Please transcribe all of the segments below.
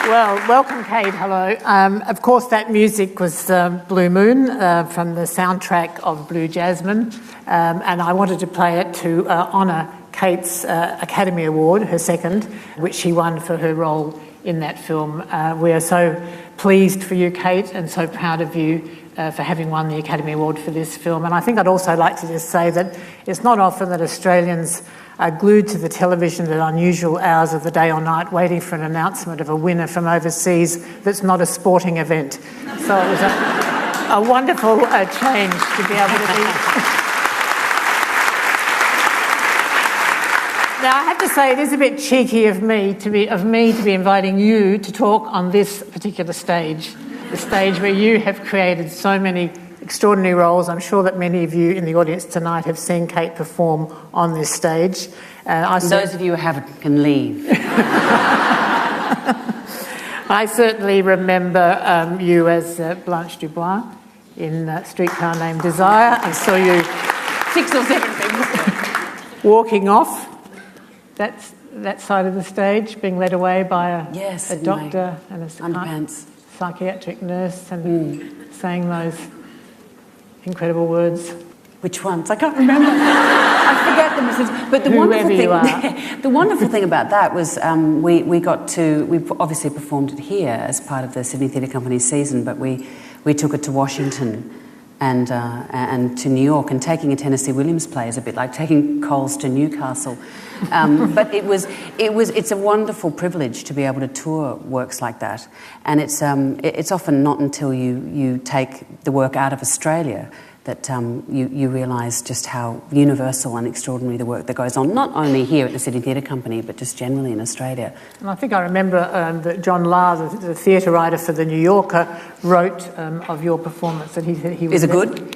Well, welcome, Cate. Hello. Of course, that music was Blue Moon from the soundtrack of Blue Jasmine, and I wanted to play it to honour Cate's Academy Award, her second, which she won for her role in that film. We are so pleased for you, Cate, and so proud of you for having won the Academy Award for this film. And I think I'd also like to just say that it's not often that Australians are glued to the television at unusual hours of the day or night waiting for an announcement of a winner from overseas that's not a sporting event. So it was a wonderful change to be able to be... Now, I have to say, it is a bit cheeky of me to be inviting you to talk on this particular stage, the stage where you have created so many extraordinary roles. I'm sure that many of you in the audience tonight have seen Cate perform on this stage. Those of you who haven't can leave. I certainly remember you as Blanche Dubois in Streetcar Named Desire. I saw you 6 or 7 things walking off that side of the stage, being led away by a doctor and a psychiatric nurse and saying those incredible words. Which ones? I can't remember. I forget them. But the wonderful thing about that was we obviously performed it here as part of the Sydney Theatre Company's season, but we took it to Washington and to New York, and taking a Tennessee Williams play is a bit like taking Coles to Newcastle. But it's a wonderful privilege to be able to tour works like that, and it's often not until you take the work out of Australia that you realise just how universal and extraordinary the work that goes on, not only here at the Sydney Theatre Company, but just generally in Australia. And I think I remember that John Lahr, the theatre writer for The New Yorker, wrote of your performance that he would... Is it good?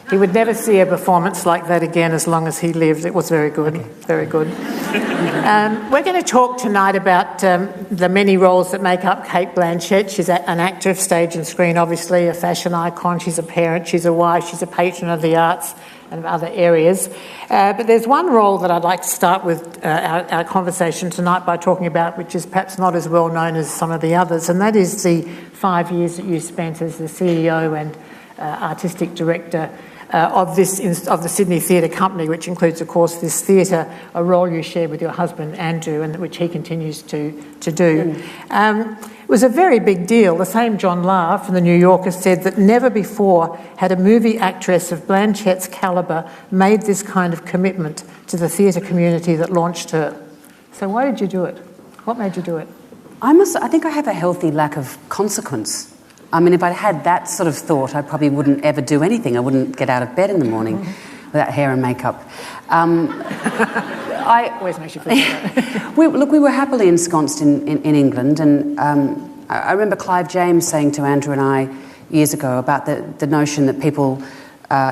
He would never see a performance like that again as long as he lived. It was very good, very good. We're going to talk tonight about the many roles that make up Cate Blanchett. She's an actor of stage and screen, obviously, a fashion icon. She's a parent, she's a wife, she's a patron of the arts and of other areas. But there's one role that I'd like to start with our conversation tonight by talking about, which is perhaps not as well known as some of the others, and that is the 5 years that you spent as the CEO and artistic director of the Sydney Theatre Company, which includes, of course, this theatre, a role you share with your husband, Andrew, and which he continues to do. It was a very big deal. The same John Lahr from The New Yorker said that never before had a movie actress of Blanchett's calibre made this kind of commitment to the theatre community that launched her. So why did you do it? What made you do it? I think I have a healthy lack of consequence. I mean, if I'd had that sort of thought, I probably wouldn't ever do anything. I wouldn't get out of bed in the morning without hair and makeup. Always makes you feel better. We were happily ensconced in England, and I remember Clive James saying to Andrew and I years ago about the notion that people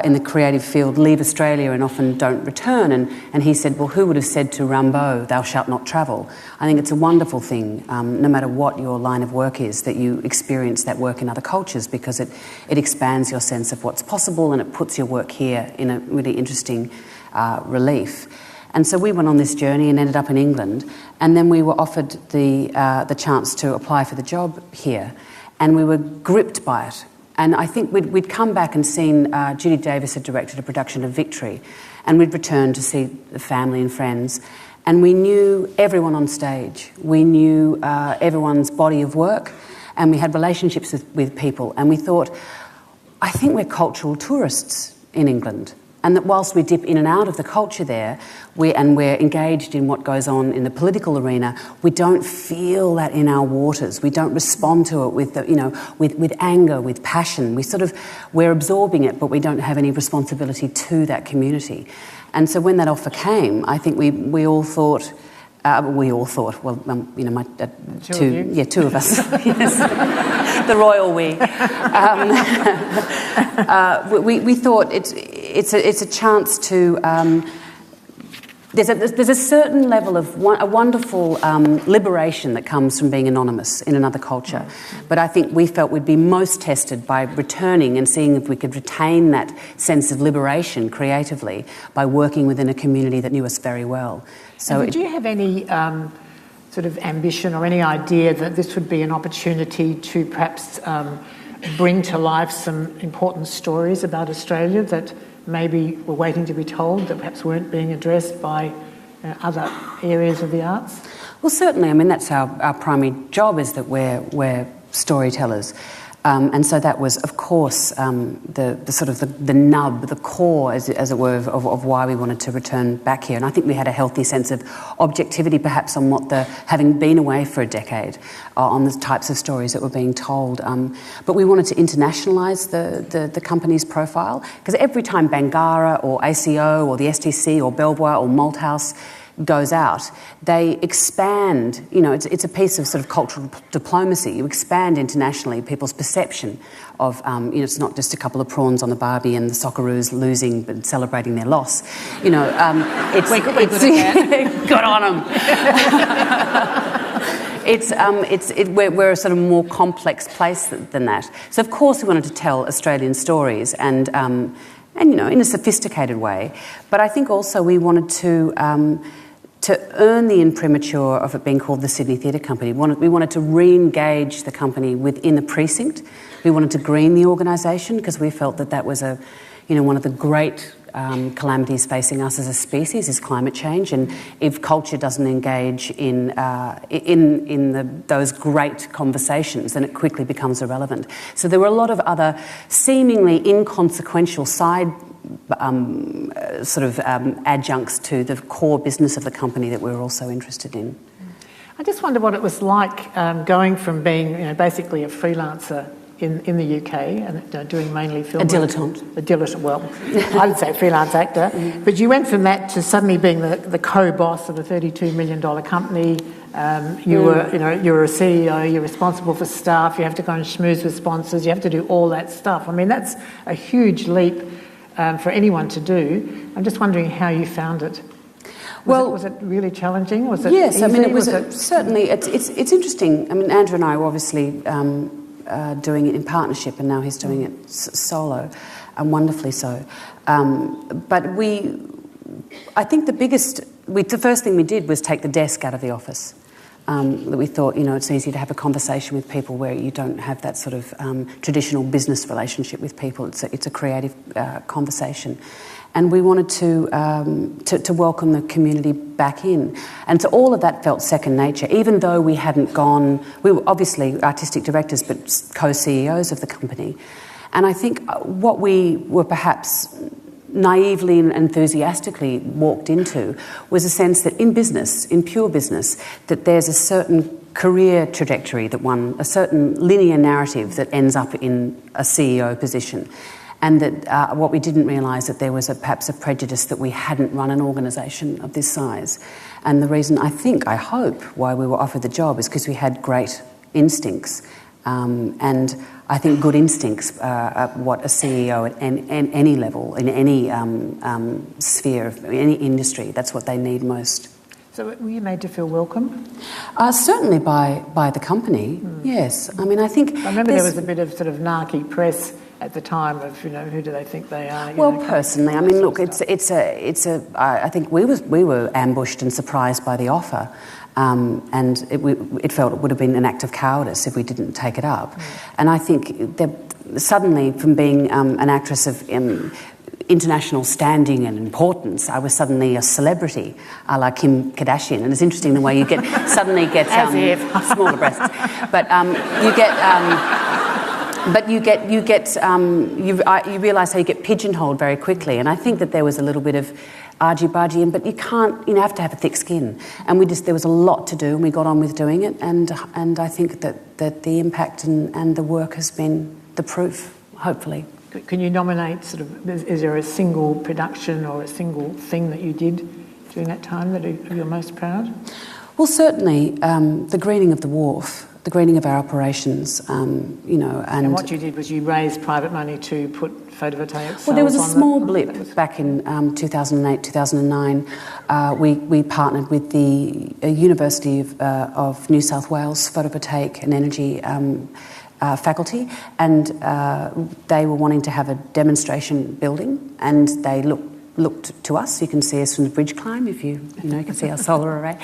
in the creative field leave Australia and often don't return, and he said, well, who would have said to Rimbaud, thou shalt not travel? I think it's a wonderful thing, no matter what your line of work is, that you experience that work in other cultures, because it expands your sense of what's possible, and it puts your work here in a really interesting relief. And so we went on this journey and ended up in England, and then we were offered the chance to apply for the job here, and we were gripped by it. And I think we'd come back and seen Judy Davis had directed a production of Victory, and we'd returned to see the family and friends, and we knew everyone on stage. We knew everyone's body of work, and we had relationships with people, and we thought, I think we're cultural tourists in England, and that whilst we dip in and out of the culture there, we're engaged in what goes on in the political arena, we don't feel that in our waters. We don't respond to it with anger, with passion. We're absorbing it, but we don't have any responsibility to that community. And so when that offer came, I think we all thought. Two of us, yes, the royal we. We thought it's a chance to. There's a certain level of a wonderful liberation that comes from being anonymous in another culture, but I think we felt we'd be most tested by returning and seeing if we could retain that sense of liberation creatively by working within a community that knew us very well. So did you have any sort of ambition or any idea that this would be an opportunity to perhaps bring to life some important stories about Australia that maybe were waiting to be told, that perhaps weren't being addressed by other areas of the arts? Well, certainly. I mean, that's our primary job, is that we're storytellers. And so that was, of course, the sort of the nub, the core, as it were, of why we wanted to return back here. And I think we had a healthy sense of objectivity, perhaps, on what having been away for a decade, on the types of stories that were being told. But we wanted to internationalise the company's profile, because every time Bangarra or ACO or the STC or Belvoir or Malthouse goes out, they expand. It's a piece of sort of cultural diplomacy. You expand internationally people's perception of, it's not just a couple of prawns on the barbie and the Socceroos losing but celebrating their loss. We're good at that. Good on them. We're a sort of more complex place than that. So of course we wanted to tell Australian stories and in a sophisticated way. But I think also we wanted to earn the imprimatur of it being called the Sydney Theatre Company. We wanted to re-engage the company within the precinct. We wanted to green the organisation, because we felt that was one of the great calamities facing us as a species is climate change, and if culture doesn't engage in those great conversations, then it quickly becomes irrelevant. So there were a lot of other seemingly inconsequential side adjuncts to the core business of the company that we were also interested in. I just wonder what it was like going from being basically a freelancer in the UK and doing mainly film. A dilettante. Well, I would say freelance actor. But you went from that to suddenly being the co-boss of a $32 million company. You're a CEO, you're responsible for staff, you have to go and schmooze with sponsors, you have to do all that stuff. I mean, that's a huge leap for anyone to do. I'm just wondering how you found it. Was it really challenging? Was it yes, easy? I mean, it was certainly. It's interesting. I mean, Andrew and I were obviously doing it in partnership, and now he's doing it solo, and wonderfully so. But I think the first thing we did was take the desk out of the office. That we thought, it's easy to have a conversation with people where you don't have that sort of traditional business relationship with people. It's a creative conversation. And we wanted to welcome the community back in. And so all of that felt second nature, even though we hadn't gone... We were obviously artistic directors, but co-CEOs of the company. And I think what we were perhaps naively and enthusiastically walked into was a sense that in business, in pure business, that there's a certain career trajectory a certain linear narrative that ends up in a CEO position. And that what we didn't realise, that there was perhaps a prejudice that we hadn't run an organisation of this size. And the reason I hope why we were offered the job is because we had great instincts. And I think good instincts are what a CEO at any level, in any sphere, of any industry, that's what they need most. So were you made to feel welcome? Certainly by the company, yes. I mean, I remember there was a bit of sort of narky press at the time of, who do they think they are? Personally, I mean, look, I think we were ambushed and surprised by the offer. And it felt it would have been an act of cowardice if we didn't take it up. And I think that suddenly, from being an actress of international standing and importance, I was suddenly a celebrity, a la Kim Kardashian. And it's interesting the way you suddenly get smaller breasts, but you realise how you get pigeonholed very quickly. And I think that there was a little bit of argy-bargy, but you have to have a thick skin. And there was a lot to do, and we got on with doing it. And I think that the impact and the work has been the proof, hopefully. Can you nominate is there a single production or a single thing that you did during that time that you're most proud? Well, certainly the greening of the wharf, the greening of our operations, And what you did was you raised private money to put photovoltaics. Well, there was a small blip back in 2008, 2009. We partnered with the University of New South Wales Photovoltaic and Energy faculty, and they were wanting to have a demonstration building, and they looked look to us. You can see us from the bridge climb if you can see our solar array.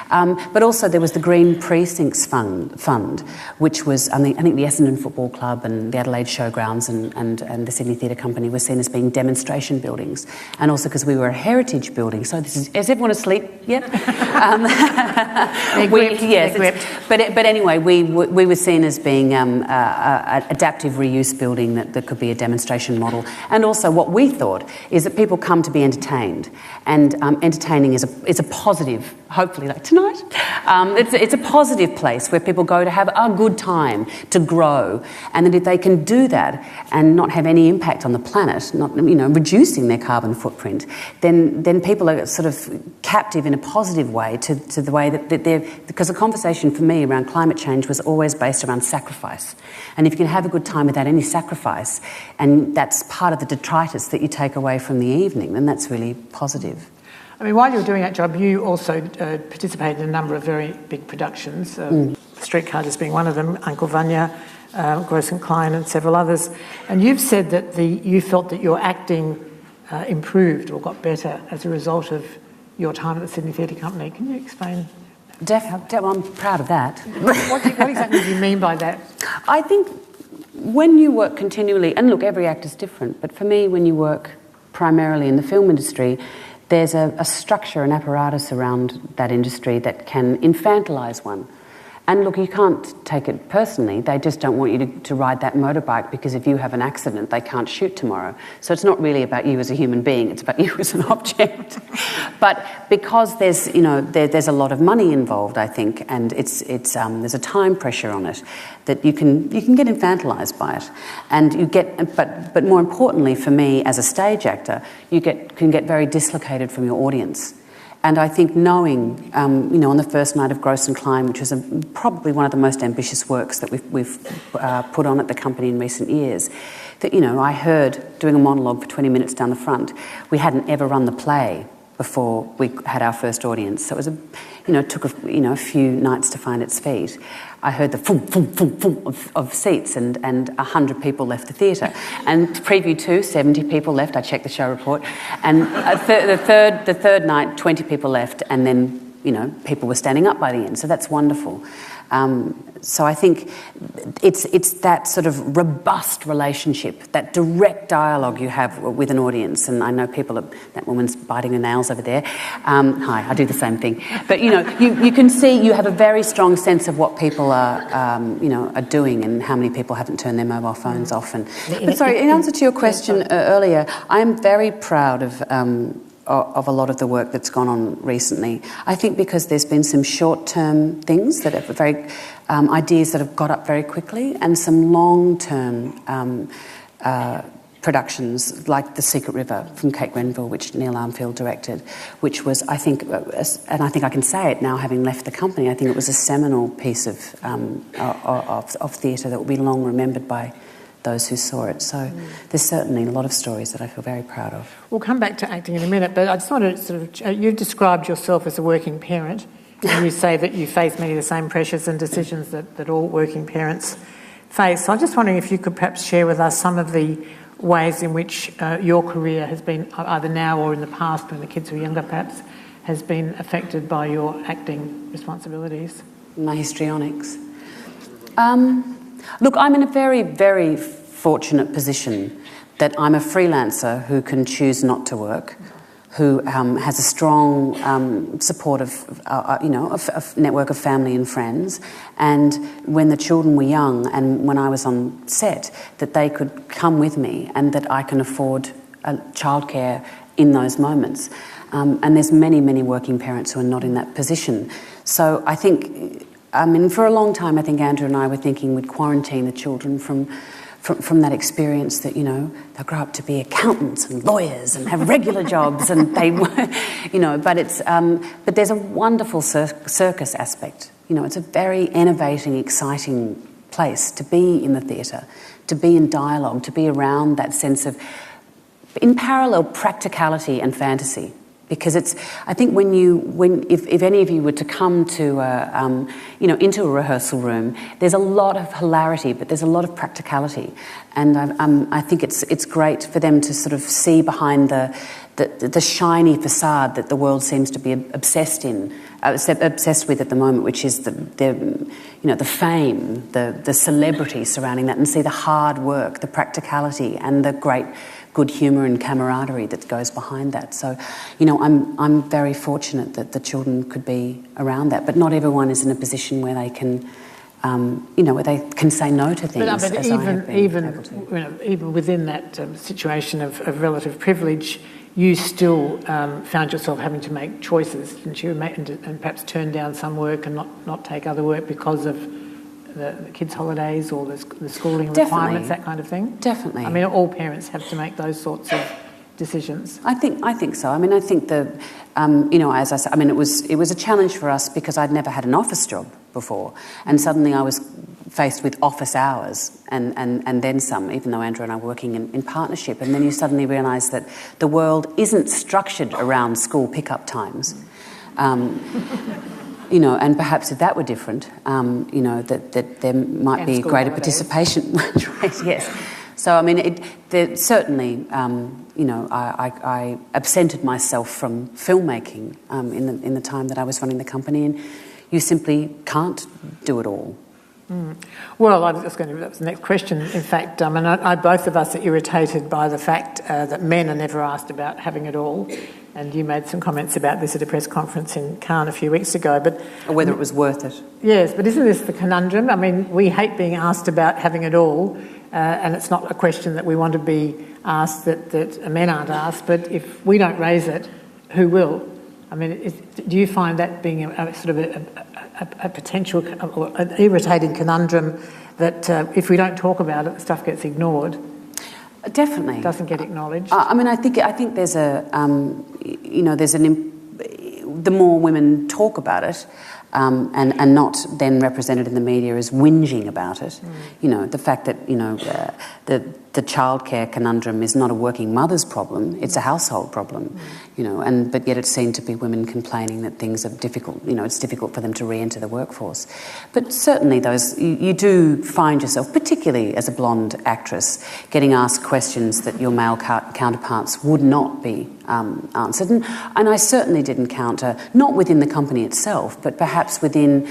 But also there was the Green Precincts Fund, which was, I think the Essendon Football Club and the Adelaide Showgrounds and the Sydney Theatre Company were seen as being demonstration buildings. And also because we were a heritage building. So is everyone asleep yet? But anyway, we were seen as being an adaptive reuse building that could be a demonstration model. And also what we thought is that people come to be entertained, and entertaining is a positive, hopefully like tonight, it's a positive place where people go to have a good time, to grow, and that if they can do that and not have any impact on the planet, not reducing their carbon footprint, then people are sort of captive in a positive way to the way that they're, because the conversation for me around climate change was always based around sacrifice, and if you can have a good time without any sacrifice, and that's part of the detritus that you take away from the evening, then that's really positive. I mean, while you were doing that job, you also participated in a number of very big productions, Streetcar just being one of them, Uncle Vanya, Gross and Klein and several others. And you've said that you felt that your acting improved or got better as a result of your time at the Sydney Theatre Company. Can you explain? I'm proud of that. What exactly do you mean by that? I think when you work continually, and look, every act is different, but for me, when you work primarily in the film industry, there's a structure, an apparatus around that industry that can infantilise one. And look, you can't take it personally. They just don't want you to ride that motorbike because if you have an accident, they can't shoot tomorrow. So it's not really about you as a human being, it's about you as an object. But because there's a lot of money involved, I think, and it's there's a time pressure on it, that you can get infantilised by it. And you get, but more importantly for me as a stage actor, you can get very dislocated from your audience. And I think knowing, on the first night of Gross and Klein, which was probably one of the most ambitious works that we've put on at the company in recent years, that, I heard doing a monologue for 20 minutes down the front, we hadn't ever run the play before we had our first audience. So it was took a few nights to find its feet. I heard the boom, boom, boom, boom of seats, and 100 people left the theatre. And preview 2, 70 people left. I checked the show report. And the third night, 20 people left, and then people were standing up by the end. So that's wonderful. So I think it's that sort of robust relationship, that direct dialogue you have with an audience. And I know that woman's biting her nails over there. Hi, I do the same thing. But you can see you have a very strong sense of what people are doing and how many people haven't turned their mobile phones off. But sorry, in answer to your question earlier, I am very proud of a lot of the work that's gone on recently. I think because there's been some short-term things that are very ideas that have got up very quickly, and some long-term productions like The Secret River from Kate Grenville, which Neil Armfield directed, which was, I think, and I think I can say it now having left the company, I think it was a seminal piece of theatre that will be long remembered by those who saw it. So there's certainly a lot of stories that I feel very proud of. We'll come back to acting in a minute, but I just wanted to you've described yourself as a working parent, and you say that you face many of the same pressures and decisions that all working parents face. So I'm just wondering if you could perhaps share with us some of the ways in which your career has been, either now or in the past when the kids were younger perhaps, has been affected by your acting responsibilities. My histrionics. Look, I'm in a very, very fortunate position that I'm a freelancer who can choose not to work, who has a strong support of a network of family and friends. And when the children were young and when I was on set, that they could come with me and that I can afford childcare in those moments. And there's many, many working parents who are not in that position. So I think... for a long time, I think Andrew and I were thinking we'd quarantine the children from that experience that, they'll grow up to be accountants and lawyers and have regular jobs and they, but there's a wonderful circus aspect. It's a very innovating, exciting place to be in the theatre, to be in dialogue, to be around that sense of, in parallel, practicality and fantasy. Because I think if any of you were to come to into a rehearsal room, there's a lot of hilarity, but there's a lot of practicality, and I think it's great for them to sort of see behind the shiny facade that the world seems to be obsessed with at the moment, which is the fame, the celebrity surrounding that, and see the hard work, the practicality, and the great good humour and camaraderie that goes behind that. So, I'm very fortunate that the children could be around that, but not everyone is in a position where they can, where they can say no to things. But even within that situation of relative privilege, you still found yourself having to make choices, didn't you? And perhaps turn down some work and not take other work because of the kids' holidays or the schooling requirements, that kind of thing? Definitely. I mean, all parents have to make those sorts of decisions. I think so. I mean, I think as I said, I mean, it was a challenge for us because I'd never had an office job before, and suddenly I was faced with office hours and then some, even though Andrew and I were working in partnership, and then you suddenly realise that the world isn't structured around school pickup times. And perhaps if that were different, that there might be greater participation. Yes. So, I mean, certainly, I absented myself from filmmaking in the time that I was running the company, and you simply can't do it all. Mm. Well, that was the next question. In fact, both of us are irritated by the fact that men are never asked about having it all. And you made some comments about this at a press conference in Cairns a few weeks ago. Or whether it was worth it. Yes, but isn't this the conundrum? I mean, we hate being asked about having it all, and it's not a question that we want to be asked that men aren't asked, but if we don't raise it, who will? I mean, do you find that being a sort of a potential, an irritating conundrum that if we don't talk about it, the stuff gets ignored? Definitely. Doesn't get acknowledged. I think there's the more women talk about it, and not then represented in the media as whinging about it. The fact that the childcare conundrum is not a working mother's problem; it's a household problem. But yet it's seen to be women complaining that things are difficult. It's difficult for them to re-enter the workforce. But certainly, you do find yourself, particularly as a blonde actress, getting asked questions that your male counterparts would not be answered. And I certainly did encounter, not within the company itself, but perhaps within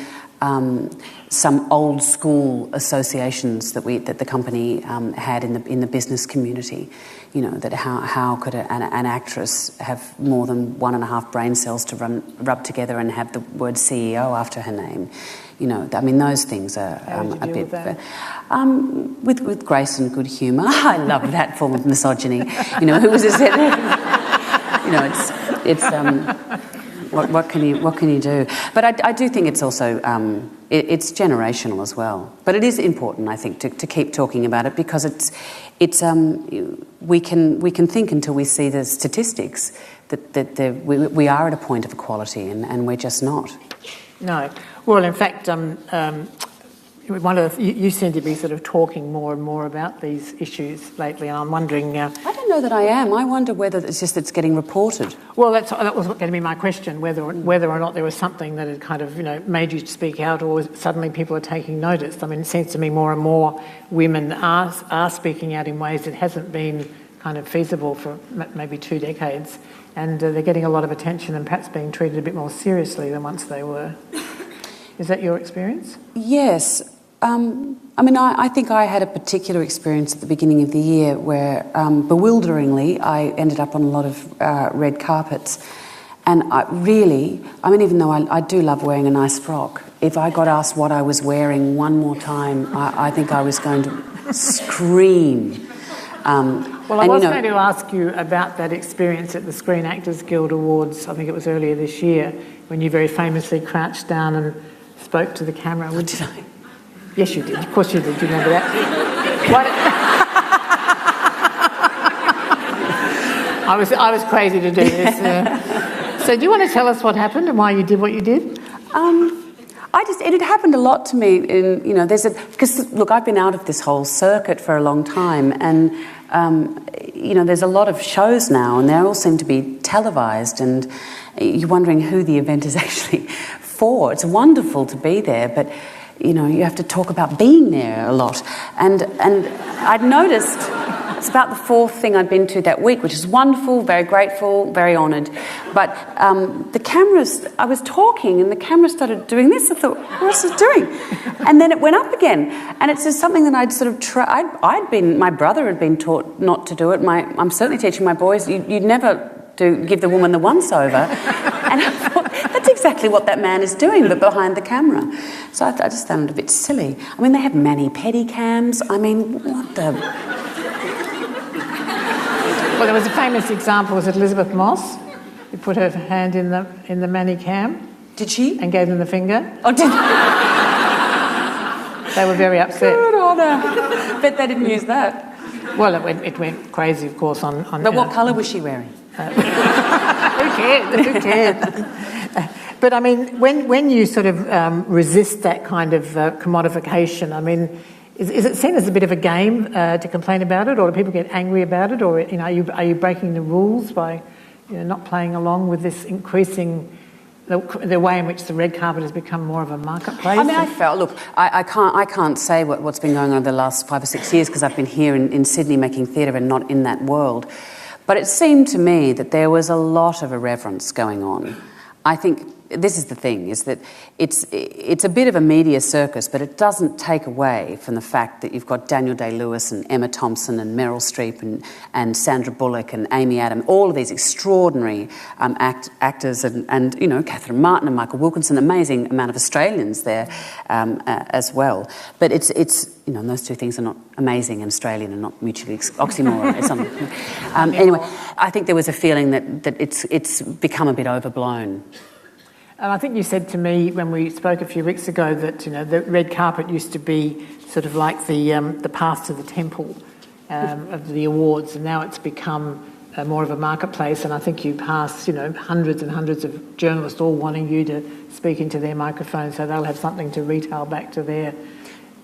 some old school associations that the company had in the business community. That how could an actress have more than 1.5 brain cells to rub together and have the word CEO after her name? Those things are a bit with grace and good humour. I love that form of misogyny. Who was it? What can you do? But I do think it's also it's generational as well. But it is important, I think, to keep talking about it, because we can think until we see the statistics that we are at a point of equality, and we're just not. No. Well, in fact, you seem to be sort of talking more and more about these issues lately, and I'm wondering... I don't know that I am. I wonder whether it's just it's getting reported. Well, that was going to be my question, whether or not there was something that had kind of, made you speak out, or suddenly people are taking notice. I mean, it seems to me more and more women are speaking out in ways that hasn't been kind of feasible for maybe 2 decades, and they're getting a lot of attention and perhaps being treated a bit more seriously than once they were. Is that your experience? Yes. I think I had a particular experience at the beginning of the year where, bewilderingly, I ended up on a lot of red carpets. And even though I do love wearing a nice frock, if I got asked what I was wearing one more time, I think I was going to scream. Well, I was going to ask you about that experience at the Screen Actors Guild Awards, I think it was earlier this year, when you very famously crouched down and spoke to the camera. Did I? Yes, you did. Of course you did. Do you remember that? I was crazy to do this. So do you want to tell us what happened and why you did what you did? It had happened a lot to me. Because look, I've been out of this whole circuit for a long time, and there's a lot of shows now, and they all seem to be televised, and you're wondering who the event is actually for. It's wonderful to be there, but you have to talk about being there a lot, and I'd noticed it's about the fourth thing I'd been to that week, which is wonderful, very grateful, very honoured. But the cameras, I was talking and the camera started doing this. I thought, what's it doing? And then it went up again. And it's just something that I'd sort of tried. My brother had been taught not to do it. I'm certainly teaching my boys, you'd never give the woman the once-over. And I thought, that's exactly what that man is doing, but behind the camera. So I just found it a bit silly. I mean, they have mani-pedi cams. I mean, what the... Well, there was a famous example, was it Elizabeth Moss, who put her hand in the mani-cam. Did she? And gave them the finger. Oh, did They were very upset. Good on her. Bet they didn't use that. Well, it went crazy, of course, on But what colour was she wearing? Who cared? But I mean, when you sort of resist that kind of commodification, I mean, is it seen as a bit of a game to complain about it, or do people get angry about it, or are you breaking the rules by not playing along with this increasing the way in which the red carpet has become more of a marketplace? I mean, I can't say what's been going on over the last 5 or 6 years because I've been here in Sydney making theatre and not in that world. But it seemed to me that there was a lot of irreverence going on. I think this is the thing, is that it's a bit of a media circus, but it doesn't take away from the fact that you've got Daniel Day-Lewis and Emma Thompson and Meryl Streep and Sandra Bullock and Amy Adams, all of these extraordinary actors and Catherine Martin and Michael Wilkinson, amazing amount of Australians there as well. But it's and those two things are not amazing and Australian and not mutually oxymoron. It's something. Anyway, I think there was a feeling that it's become a bit overblown. And I think you said to me when we spoke a few weeks ago that the red carpet used to be sort of like the path to the temple of the awards, and now it's become more of a marketplace. And I think you pass hundreds and hundreds of journalists all wanting you to speak into their microphone, so they'll have something to retail back to their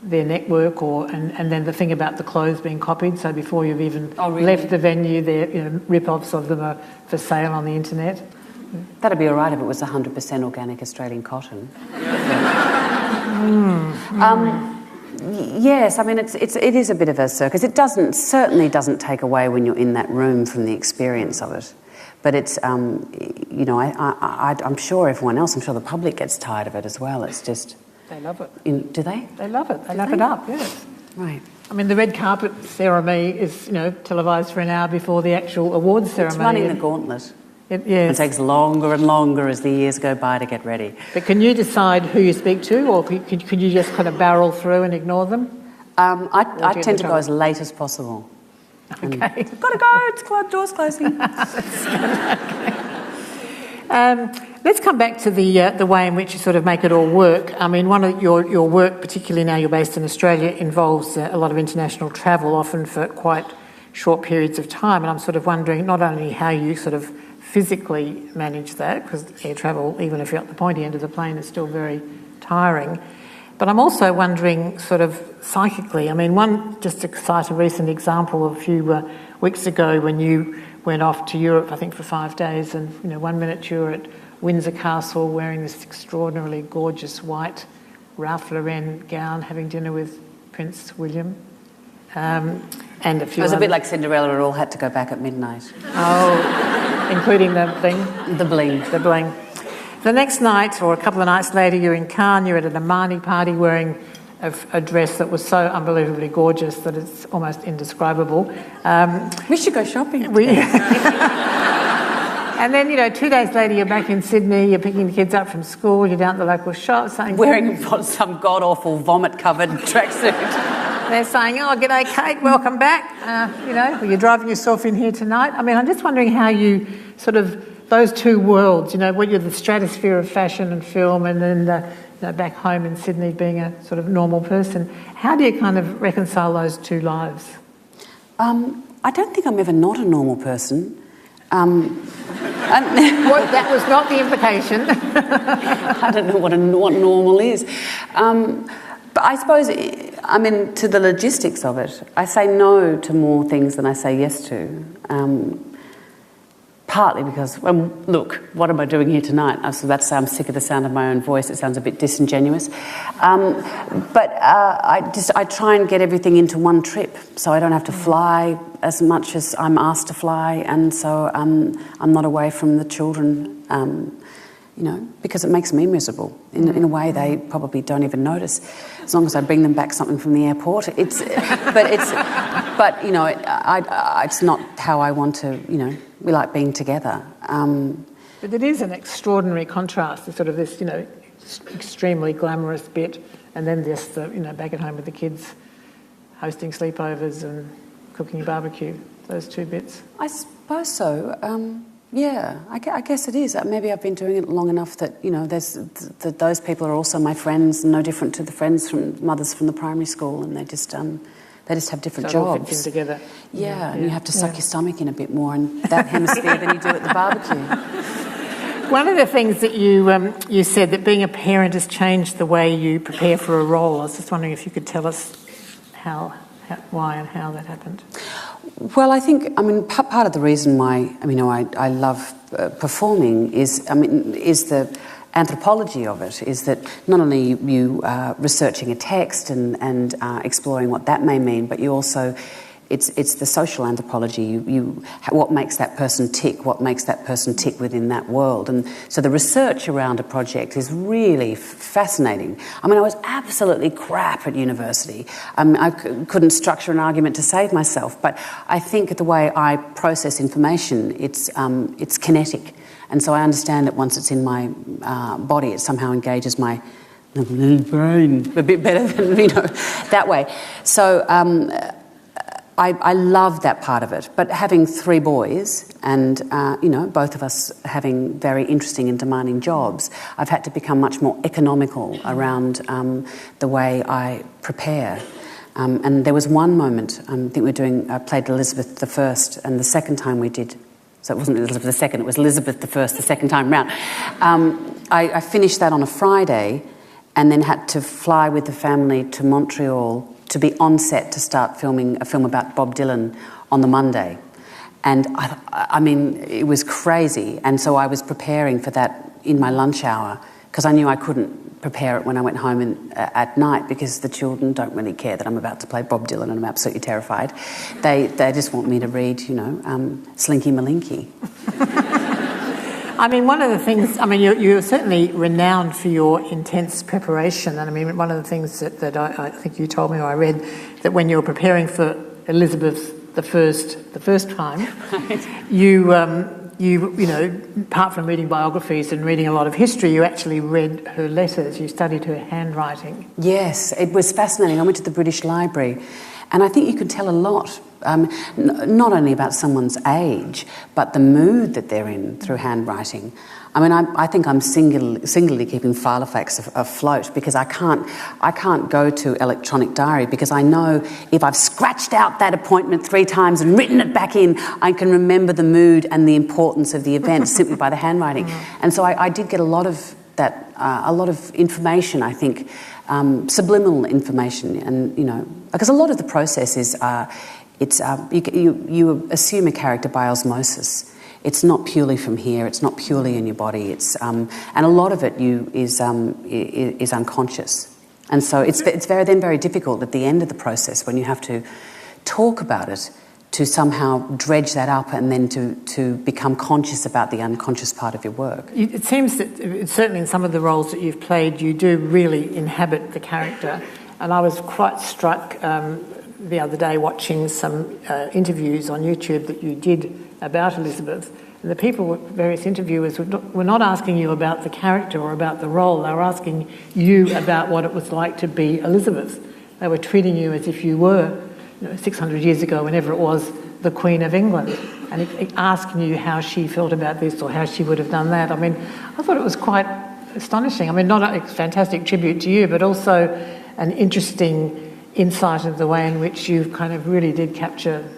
network, and then the thing about the clothes being copied. So before you've even left the venue, rip-offs of them are for sale on the internet. That'd be all right if it was 100% organic Australian cotton. Yes, I mean it is a bit of a circus. It certainly doesn't take away when you're in that room from the experience of it. But it's I'm sure everyone else, I'm sure the public gets tired of it as well. It's just they love it. Do they? They love it. They lap it up. Yes. Right. I mean, the red carpet ceremony is televised for an hour before the actual awards ceremony. It's running the gauntlet. It takes longer and longer as the years go by to get ready. But can you decide who you speak to, or could you just kind of barrel through and ignore them? I tend to go as late as possible. Okay. I've got to go, it's door's closing. Let's come back to the way in which you sort of make it all work. I mean, one of your work, particularly now you're based in Australia, involves a lot of international travel, often for quite short periods of time. And I'm sort of wondering not only how you sort of physically manage that, because air travel, even if you're at the pointy end of the plane, is still very tiring. But I'm also wondering sort of psychically. I mean, just to cite a recent example, a few weeks ago when you went off to Europe, I think for 5 days, and 1 minute you were at Windsor Castle wearing this extraordinarily gorgeous white Ralph Lauren gown, having dinner with Prince William. And a few. It was a bit like Cinderella, it all had to go back at midnight. Oh, including the bling? The bling. The bling. The next night, or a couple of nights later, you're in Cannes, you're at an Armani party wearing a dress that was so unbelievably gorgeous that it's almost indescribable. We should go shopping. And then, 2 days later, you're back in Sydney, you're picking the kids up from school, you're down at the local shop saying... Wearing some god-awful vomit-covered tracksuit. They're saying, oh, g'day, Kate, welcome back. You're driving yourself in here tonight. I mean, I'm just wondering how you sort of... Those two worlds, what you're the stratosphere of fashion and film, and then back home in Sydney being a sort of normal person. How do you kind of reconcile those two lives? I don't think I'm ever not a normal person. That was not the implication. I don't know what normal is. But I suppose, to the logistics of it, I say no to more things than I say yes to. partly because, look, what am I doing here tonight? I was about to say I'm sick of the sound of my own voice. It sounds a bit disingenuous. But I try and get everything into one trip, so I don't have to fly as much as I'm asked to fly, and so I'm not away from the children, because it makes me miserable. In a way, they probably don't even notice, as long as I bring them back something from the airport. It's not how I want to. We like being together. But it is an extraordinary contrast, the sort of this, extremely glamorous bit, and then just back at home with the kids, hosting sleepovers and cooking barbecue. Those two bits. I suppose so. Yeah, I guess it is. Maybe I've been doing it long enough that those people are also my friends, no different to the friends from mothers from the primary school, and they just have different jobs. It all fits in together. Yeah, and you have to suck your stomach in a bit more in that hemisphere than you do at the barbecue. One of the things that you said, that being a parent has changed the way you prepare for a role. I was just wondering if you could tell us why and how that happened. Well, I think, part of the reason why, I love performing is the anthropology of it, is that not only you researching a text and exploring what that may mean, but you also, it's the social anthropology, what makes that person tick within that world. And so the research around a project is really fascinating. I was absolutely crap at university. I couldn't structure an argument to save myself, but I think the way I process information, it's kinetic. And so I understand that once it's in my body, it somehow engages my little brain a bit better than, that way. So I love that part of it. But having three boys and, both of us having very interesting and demanding jobs, I've had to become much more economical around the way I prepare. And there was one moment, I think I played Elizabeth I, and the second time we did, so it wasn't Elizabeth II, it was Elizabeth I the second time round. I finished that on a Friday and then had to fly with the family to Montreal to be on set to start filming a film about Bob Dylan on the Monday. And it was crazy. And so I was preparing for that in my lunch hour because I knew I couldn't prepare it when I went home at night, because the children don't really care that I'm about to play Bob Dylan and I'm absolutely terrified. They just want me to read, Slinky Malinky. One of the things, you're certainly renowned for your intense preparation. And one of the things that I think you told me, or I read, that when you were preparing for Elizabeth the first time, right. you apart from reading biographies and reading a lot of history, you actually read her letters. You studied her handwriting. Yes, it was fascinating. I went to the British Library, and I think you can tell a lot. Not only about someone's age, but the mood that they're in through handwriting. I think I'm singularly keeping Filofax afloat, because I can't go to electronic diary, because I know if I've scratched out that appointment 3 times and written it back in, I can remember the mood and the importance of the event simply by the handwriting. And so I did get a lot of that, a lot of information, I think, subliminal information, and because a lot of the process is. You assume a character by osmosis. It's not purely from here. It's not purely in your body. It's and a lot of it is unconscious, and so it's very difficult at the end of the process, when you have to talk about it, to somehow dredge that up and then to become conscious about the unconscious part of your work. It seems that certainly in some of the roles that you've played, you do really inhabit the character, and I was quite struck. The other day watching some interviews on YouTube that you did about Elizabeth, and the people, various interviewers, were not asking you about the character or about the role. They were asking you about what it was like to be Elizabeth. They were treating you as if you were, 600 years ago, whenever it was, the Queen of England, and asking you how she felt about this or how she would have done that. I thought it was quite astonishing. Not a fantastic tribute to you, but also an interesting insight of the way in which you kind of really did capture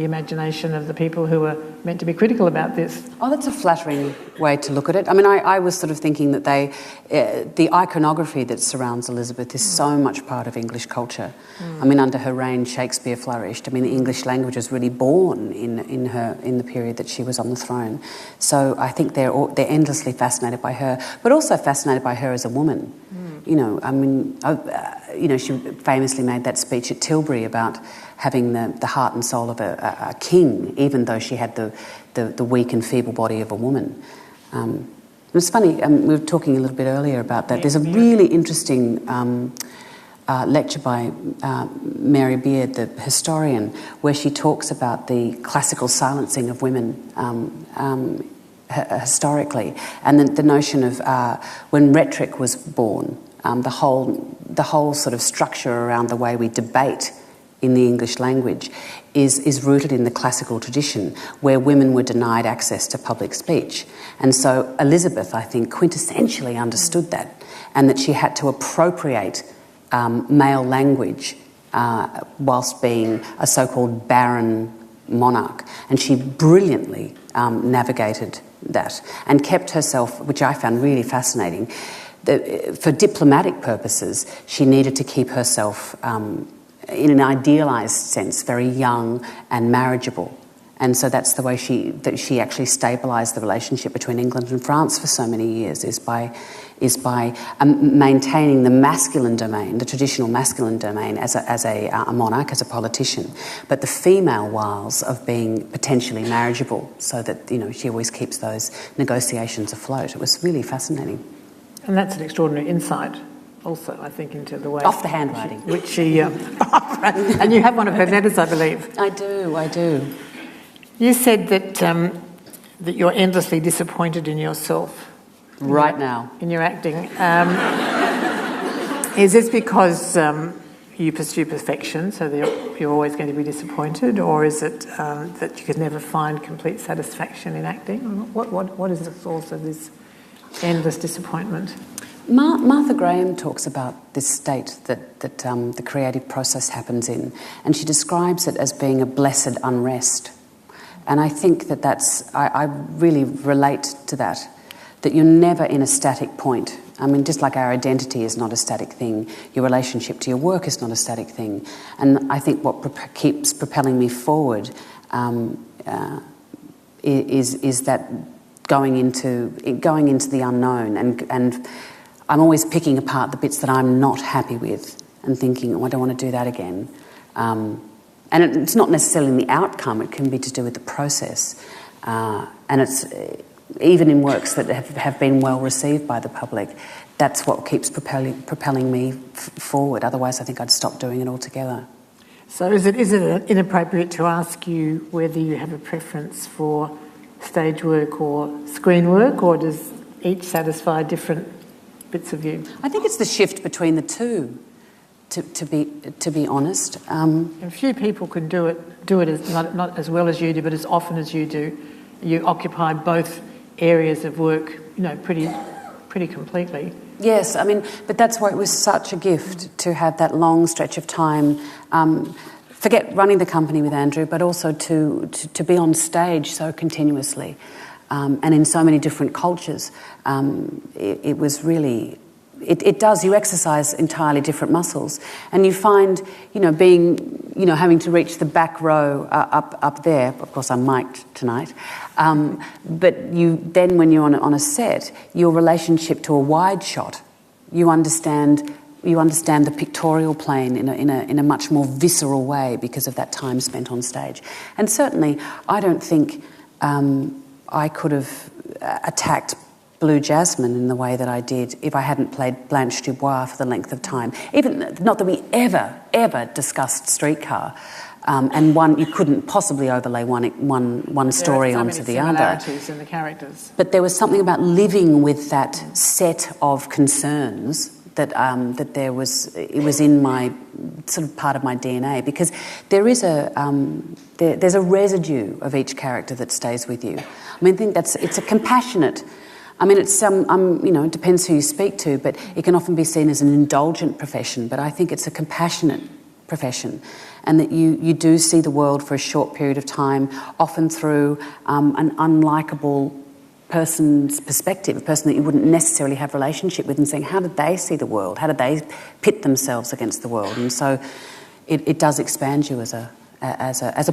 the imagination of the people who were meant to be critical about this. Oh, that's a flattering way to look at it. I mean, I was sort of thinking that the iconography that surrounds Elizabeth is so much part of English culture. I mean, under her reign, Shakespeare flourished. I mean, the English language was really born in the period that she was on the throne. So I think they're endlessly fascinated by her, but also fascinated by her as a woman. You know, I mean, she famously made that speech at Tilbury about having the heart and soul of a king, even though she had the weak and feeble body of a woman. It was funny, we were talking a little bit earlier about that. There's a really interesting lecture by Mary Beard, the historian, where she talks about the classical silencing of women historically, and the notion of when rhetoric was born, the whole sort of structure around the way we debate in the English language is rooted in the classical tradition, where women were denied access to public speech. And so Elizabeth, I think, quintessentially understood that, and that she had to appropriate male language whilst being a so-called barren monarch. And she brilliantly navigated that and kept herself, which I found really fascinating, for diplomatic purposes, she needed to keep herself in an idealised sense, very young and marriageable. And so that's the way she actually stabilised the relationship between England and France for so many years, is by maintaining the masculine domain, the traditional masculine domain, as a monarch, as a politician, but the female wiles of being potentially marriageable, so that she always keeps those negotiations afloat. It was really fascinating. And that's an extraordinary insight also, I think, into the way... Off the handwriting. Which she... and you have one of her letters, I believe. I do. You said that you're endlessly disappointed in yourself. Right now. In your acting. Is this because you pursue perfection, so that you're always going to be disappointed, or is it that you could never find complete satisfaction in acting? What is the source of this endless disappointment? Martha Graham talks about this state that the creative process happens in, and she describes it as being a blessed unrest. And I think I really relate to that you're never in a static point. I mean, just like our identity is not a static thing, your relationship to your work is not a static thing. And I think what keeps propelling me forward is that going into the unknown, and I'm always picking apart the bits that I'm not happy with and thinking, I don't want to do that again. And it's not necessarily the outcome, it can be to do with the process. And it's even in works that have been well received by the public, that's what keeps propelling me forward. Otherwise, I think I'd stop doing it altogether. So is it inappropriate to ask you whether you have a preference for stage work or screen work, or does each satisfy different bits of you? I think it's the shift between the two, to be honest. And few people can do it as not as well as you do, but as often as you do. You occupy both areas of work, pretty completely. Yes, I mean, but that's why it was such a gift to have that long stretch of time. Forget running the company with Andrew, but also to be on stage so continuously, and in so many different cultures. It was really... It does. You exercise entirely different muscles, and you find, having to reach the back row up there. Of course, I'm mic'd tonight, but then when you're on a set, your relationship to a wide shot, you understand the pictorial plane in a much more visceral way because of that time spent on stage. And certainly, I don't think I could have attacked Blue Jasmine in the way that I did if I hadn't played Blanche Dubois for the length of time. Even not that we ever discussed Streetcar, and you couldn't possibly overlay one story onto the other. There are so many similarities in the characters. But there was something about living with that set of concerns that it was in my sort of part of my DNA, because there is there's a residue of each character that stays with you. I mean, I think it's a compassionate. I mean, it's it depends who you speak to, but it can often be seen as an indulgent profession. But I think it's a compassionate profession, and that you do see the world for a short period of time, often through an unlikable person's perspective, a person that you wouldn't necessarily have a relationship with, and saying, how did they see the world? How did they pit themselves against the world? And so it does expand you as a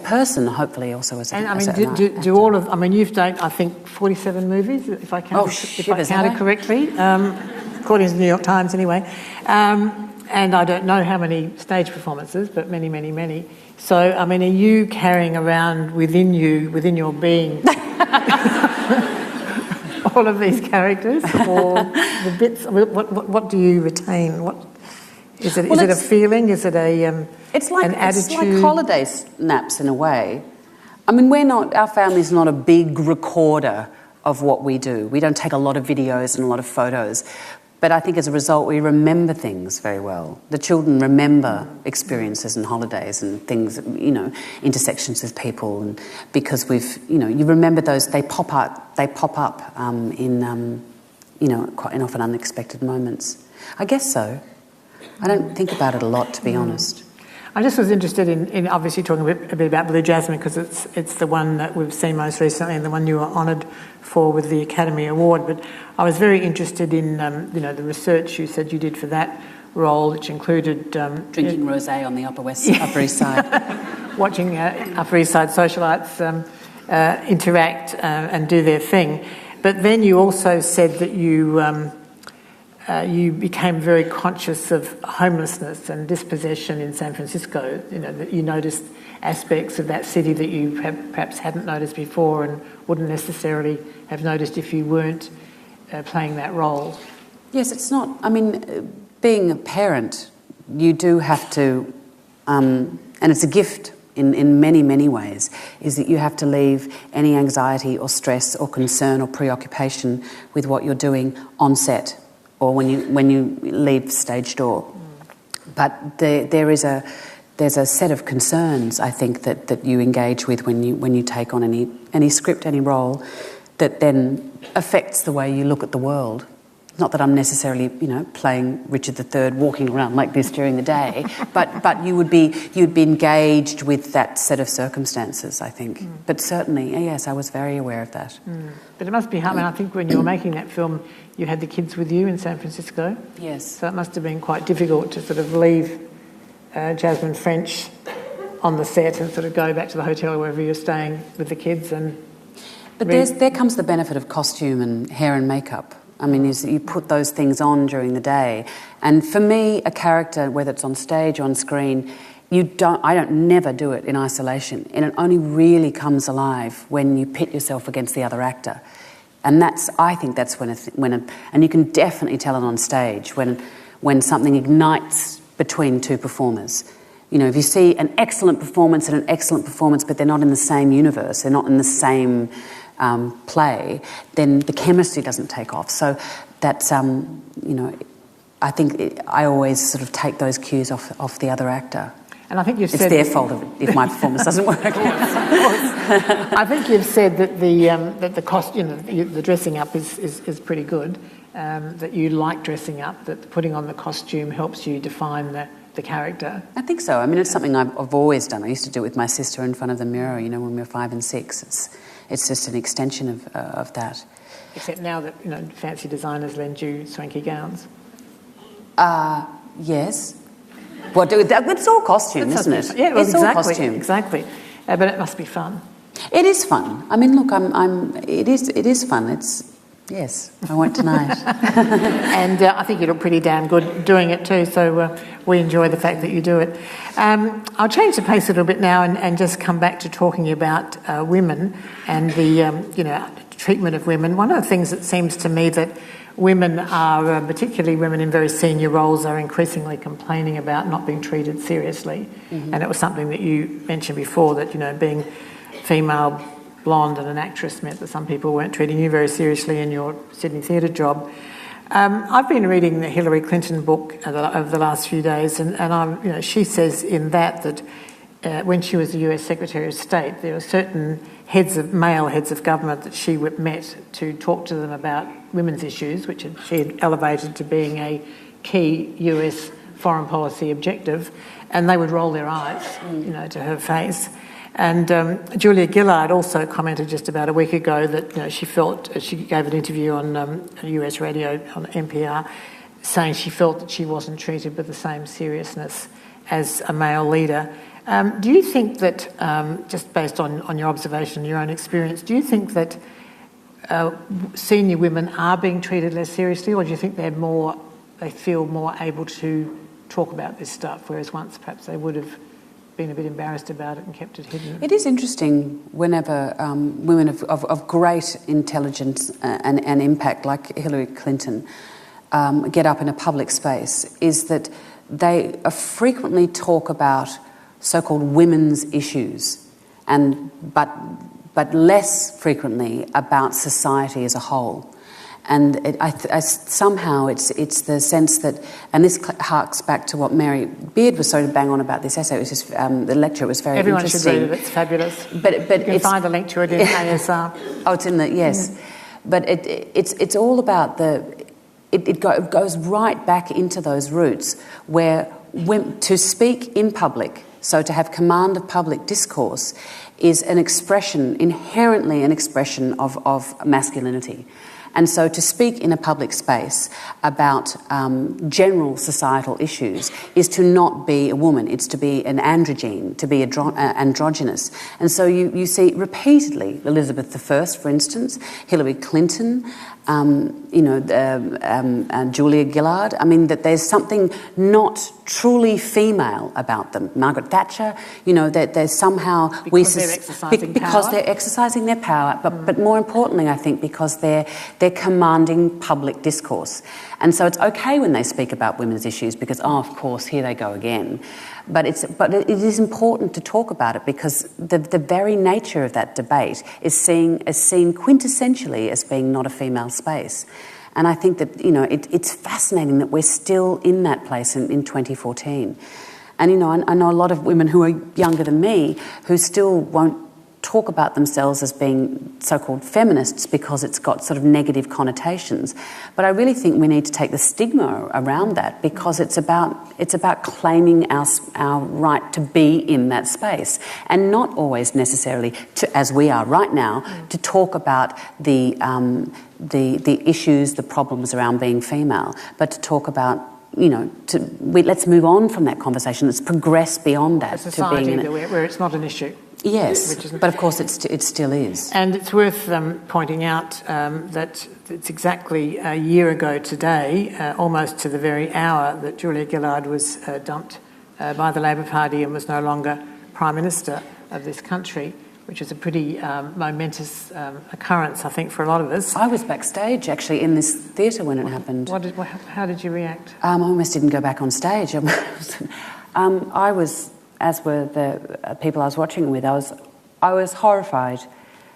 person, hopefully also as a and I mean, as a, do all of, I mean, you've done, I think, 47 movies, if I counted correctly, according to the New York Times anyway. And I don't know how many stage performances, but many, many, many. So, I mean, are you carrying around within your being, all of these characters, or the bits? What do you retain? What is it? Is it a feeling? Is it it's like an attitude? It's like holiday naps in a way. I mean, our family's not a big recorder of what we do. We don't take a lot of videos and a lot of photos. But I think as a result, we remember things very well. The children remember experiences and holidays and things, intersections with people, and because you remember those. They pop up in quite often unexpected moments. I guess so. I don't think about it a lot, to be honest. I just was interested in obviously talking a bit about Blue Jasmine, because it's the one that we've seen most recently and the one you were honoured for with the Academy Award. But I was very interested in the research you said you did for that role, which included drinking rosé on the Upper East Side, watching Upper East Side socialites interact and do their thing. But then you also said that you became very conscious of homelessness and dispossession in San Francisco. That you noticed aspects of that city that you perhaps hadn't noticed before and wouldn't necessarily have noticed if you weren't playing that role. Yes, it's not. I mean, being a parent, you do have to, and it's a gift in many, many ways, is that you have to leave any anxiety or stress or concern or preoccupation with what you're doing on set, or when you leave stage door. But there's a set of concerns, I think, that you engage with when you take on any script, any role, that then affects the way you look at the world. Not that I'm necessarily, playing Richard III, walking around like this during the day, but you'd be engaged with that set of circumstances, I think. But certainly, yes, I was very aware of that. But it must be hard. I mean, I think when you were making that film, you had the kids with you in San Francisco. Yes. So it must have been quite difficult to sort of leave Jasmine French on the set and sort of go back to the hotel or wherever you're staying with the kids. But there comes the benefit of costume and hair and makeup. I mean, you put those things on during the day. And for me, a character, whether it's on stage or on screen, I never do it in isolation. And it only really comes alive when you pit yourself against the other actor. And I think that's and you can definitely tell it on stage when something ignites between two performers. If you see an excellent performance and an excellent performance, but they're not in the same universe, they're not in the same play, then the chemistry doesn't take off. So that's, I think I always sort of take those cues off the other actor. And I think you've said it's their fault if my performance doesn't work. Of course. I think you've said that the costume, the dressing up is pretty good. That you like dressing up. That putting on the costume helps you define the character. I think so. I mean, it's something I've always done. I used to do it with my sister in front of the mirror. When we were 5 and 6. It's just an extension of that. Except now that fancy designers lend you swanky gowns. Yes. What do that? It's all costume, isn't it? Yeah, well, it's all costume. Exactly. But it must be fun. It is fun. I mean, look, it is fun. Yes, I won't deny it. And I think you look pretty damn good doing it too, so we enjoy the fact that you do it. I'll change the pace a little bit now and just come back to talking about women and the treatment of women. One of the things that seems to me that women are, particularly women in very senior roles, are increasingly complaining about not being treated seriously. Mm-hmm. And it was something that you mentioned before, that being female, blonde and an actress meant that some people weren't treating you very seriously in your Sydney theatre job. I've been reading the Hillary Clinton book over the last few days, and she says in that when she was the US Secretary of State, there were certain male heads of government that she met to talk to them about women's issues, which she had elevated to being a key US foreign policy objective, and they would roll their eyes, to her face. And Julia Gillard also commented just about a week ago that she felt, she gave an interview on US radio on NPR, saying she felt that she wasn't treated with the same seriousness as a male leader. Do you think that, just based on your observation and your own experience, do you think that senior women are being treated less seriously, or do you think they feel more able to talk about this stuff, whereas once perhaps they would have been a bit embarrassed about it and kept it hidden? It is interesting whenever women of great intelligence and impact, like Hillary Clinton, get up in a public space, is that they frequently talk about so-called women's issues, but less frequently about society as a whole. And somehow it's the sense that, and this harks back to what Mary Beard was sort of bang on about this essay. It was just the lecture was very Everyone interesting. Everyone should read it. It's fabulous. But you can find a link to it in ASR. Oh, it's in the yes. Mm. But it's all about it goes right back into those roots where to speak in public, so to have command of public discourse, is inherently an expression of masculinity. And so to speak in a public space about general societal issues is to not be a woman, it's to be an androgyne, to be androgynous. And so you see repeatedly Elizabeth I, for instance, Hillary Clinton, Julia Gillard. I mean, that there's something not truly female about them. Margaret Thatcher, that there's somehow... Because they're exercising their power, but more importantly, I think, because they're commanding public discourse. And so it's okay when they speak about women's issues because, of course, here they go again. But it is important to talk about it because the very nature of that debate is seen quintessentially as being not a female space. And I think that, it's fascinating that we're still in that place in 2014. And, I know a lot of women who are younger than me who still won't talk about themselves as being so-called feminists because it's got sort of negative connotations. But I really think we need to take the stigma around that because it's about claiming our right to be in that space and not always necessarily, as we are right now, to talk about the issues, the problems around being female, but to talk about let's move on from that conversation. Let's progress beyond that. A society where it's not an issue. Yes, but of course it still is. And it's worth pointing out that it's exactly a year ago today, almost to the very hour, that Julia Gillard was dumped by the Labor Party and was no longer Prime Minister of this country, which is a pretty momentous occurrence, I think, for a lot of us. I was backstage, actually, in this theatre when it happened. How did you react? I almost didn't go back on stage. I was, as were the people I was watching with, I was horrified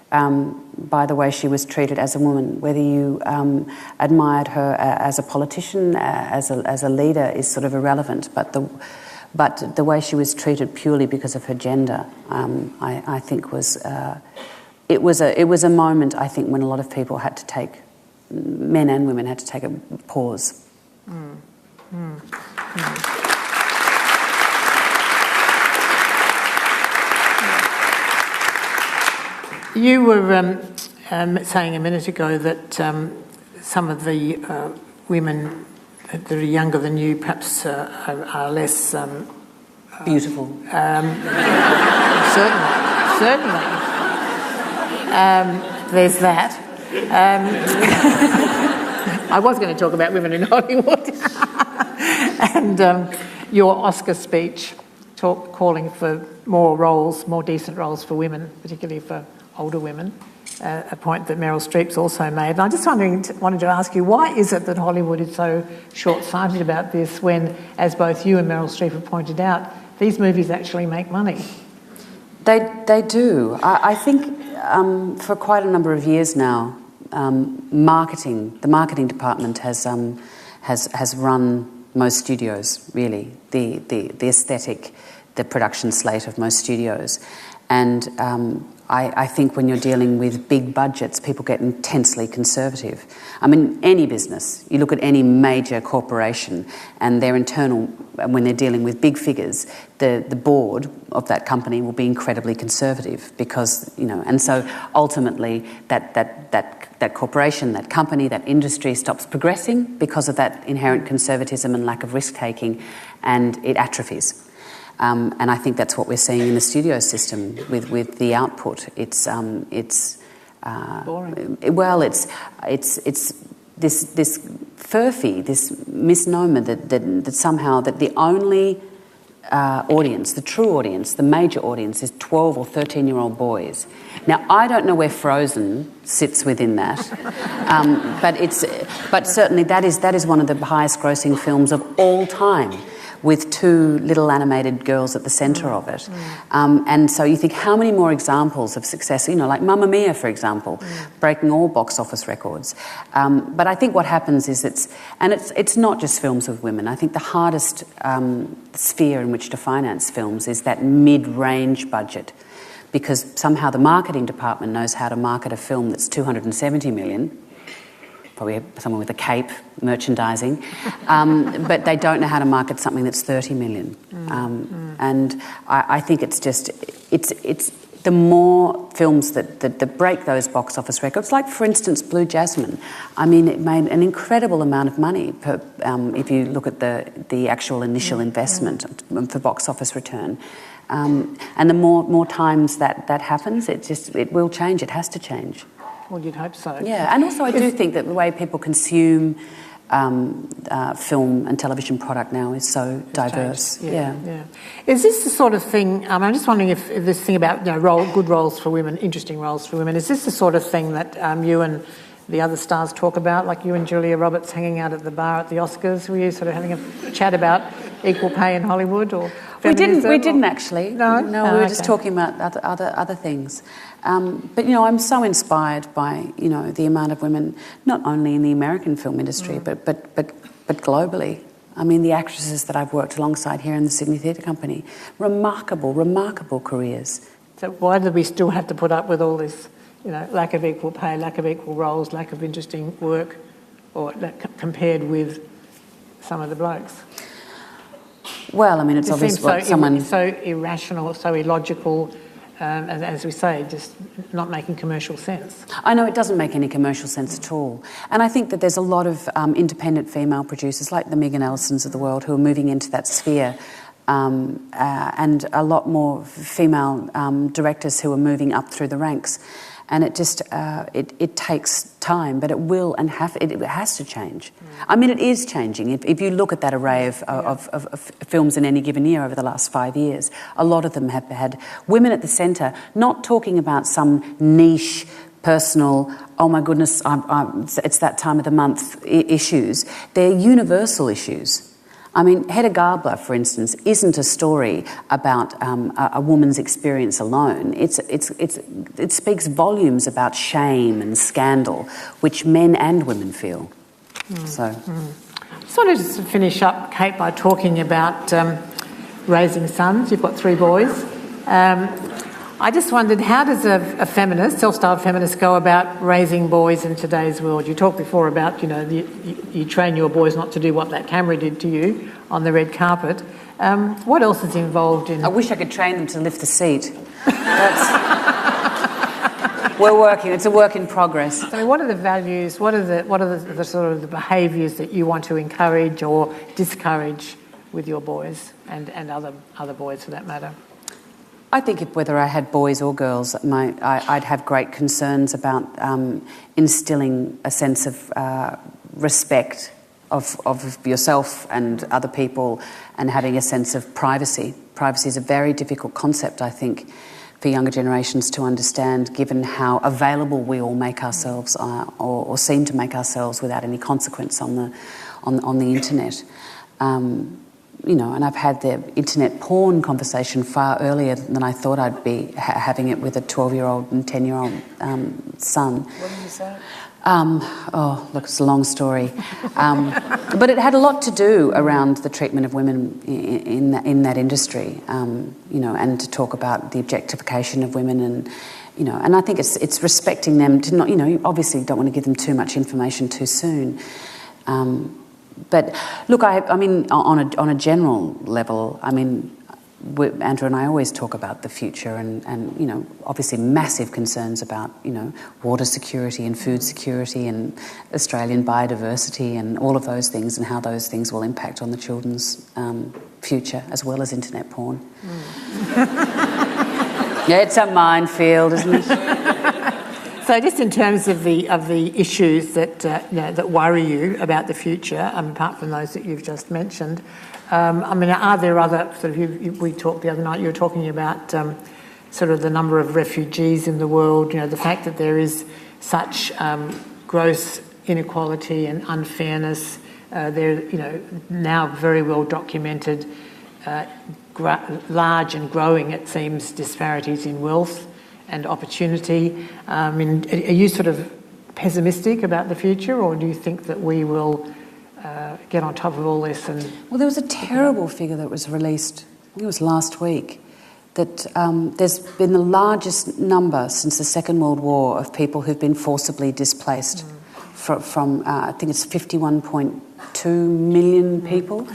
by the way she was treated as a woman. Whether you admired her as a politician, as a leader, is sort of irrelevant. But the way she was treated purely because of her gender, I think was it was a moment, I think, when a lot of people had to take, men and women had to take a pause. You were saying a minute ago that some of the women that are younger than you perhaps are less... beautiful. Certainly. There's that. I was going to talk about women in Hollywood. And your Oscar speech calling for more decent roles for women, particularly for older women, a point that Meryl Streep's also made. And I just wanted to ask you, why is it that Hollywood is so short-sighted about this when, as both you and Meryl Streep have pointed out, these movies actually make money? They do. I think for quite a number of years now, the marketing department has run most studios, really, the aesthetic, the production slate of most studios. And I think when you're dealing with big budgets, people get intensely conservative. I mean, any business, you look at any major corporation and their internal, when they're dealing with big figures, the board of that company will be incredibly conservative because, and so ultimately that corporation, that company, that industry stops progressing because of that inherent conservatism and lack of risk-taking, and it atrophies. And I think that's what we're seeing in the studio system with the output. It's boring. Well, it's this furphy, this misnomer that somehow that the only audience, the true audience, the major audience, is 12 or 13-year-old boys. Now, I don't know where Frozen sits within that, but certainly that is one of the highest-grossing films of all time, with two little animated girls at the centre of it. And so you think, how many more examples of success, like Mamma Mia, for example, breaking all box office records. But I think what happens is it's not just films with women. I think the hardest sphere in which to finance films is that mid-range budget, because somehow the marketing department knows how to market a film that's 270 million, probably someone with a cape, merchandising, but they don't know how to market something that's 30 million. And I think it's the more films that break those box office records, like, for instance, Blue Jasmine. I mean, it made an incredible amount of money if you look at the actual initial investment for box office return. And the more times that happens, it will change. It has to change. Well, you'd hope so. Yeah, and also I do think that the way people consume film and television product now is so diverse. Yeah. Is this the sort of thing, I'm just wondering if this thing about good roles for women, interesting roles for women, is this the sort of thing that you and the other stars talk about, like you and Julia Roberts hanging out at the bar at the Oscars? Were you sort of having a chat about equal pay in Hollywood or feminism? We didn't actually. No, we were just talking about other things. But I'm so inspired by the amount of women, not only in the American film industry, but globally. I mean, the actresses that I've worked alongside here in the Sydney Theatre Company, remarkable careers. So why do we still have to put up with all this, lack of equal pay, lack of equal roles, lack of interesting work, or compared with some of the blokes? Well, I mean, it's obvious what someone... so irrational, so illogical, as we say, just not making commercial sense. I know it doesn't make any commercial sense at all. And I think that there's a lot of independent female producers, like the Megan Ellisons of the world, who are moving into that sphere, and a lot more female directors who are moving up through the ranks. And it just it takes time, but it will and it has to change. I mean, it is changing. If you look at that array of films in any given year over the last 5 years, a lot of them have had women at the centre, not talking about some niche, personal, oh my goodness, it's that time of the month issues. They're universal issues. I mean, Hedda Gabler, for instance, isn't a story about a woman's experience alone. It speaks volumes about shame and scandal, which men and women feel. So, Just wanted to finish up, Kate, by talking about raising sons. You've got 3 boys. I just wondered, how does a feminist, self-styled feminist, go about raising boys in today's world? You talked before about, you train your boys not to do what that camera did to you on the red carpet. What else is involved in... I wish I could train them to lift the seat. We're working. It's a work in progress. So what are the values, what are the sort of the behaviours that you want to encourage or discourage with your boys and other boys for that matter? I think whether I had boys or girls, I'd have great concerns about instilling a sense of respect of yourself and other people, and having a sense of privacy. Privacy is a very difficult concept, I think, for younger generations to understand, given how available we all make ourselves or seem to make ourselves without any consequence on the internet. And I've had the internet porn conversation far earlier than I thought I'd be having it with a 12-year-old and 10-year-old son. What did you say? Look, it's a long story. But it had a lot to do around the treatment of women in that industry, and to talk about the objectification of women and, and I think it's respecting them to not, you obviously don't want to give them too much information too soon. But look, I mean, on a general level, I mean, Andrew and I always talk about the future and obviously massive concerns about, water security and food security and Australian biodiversity and all of those things and how those things will impact on the children's future as well as internet porn. Yeah, it's a minefield, isn't it? So just in terms of the issues that that worry you about the future, apart from those that you've just mentioned, I mean, are there other sort of? We talked the other night. You were talking about sort of the number of refugees in the world. The fact that there is such gross inequality and unfairness. There, now very well documented, large and growing, it seems, disparities in wealth and opportunity. I mean, are you sort of pessimistic about the future, or do you think that we will get on top of all this? Well, there was a terrible figure that was released, I think it was last week, that there's been the largest number since the Second World War of people who've been forcibly displaced from I think it's 51.2 million people.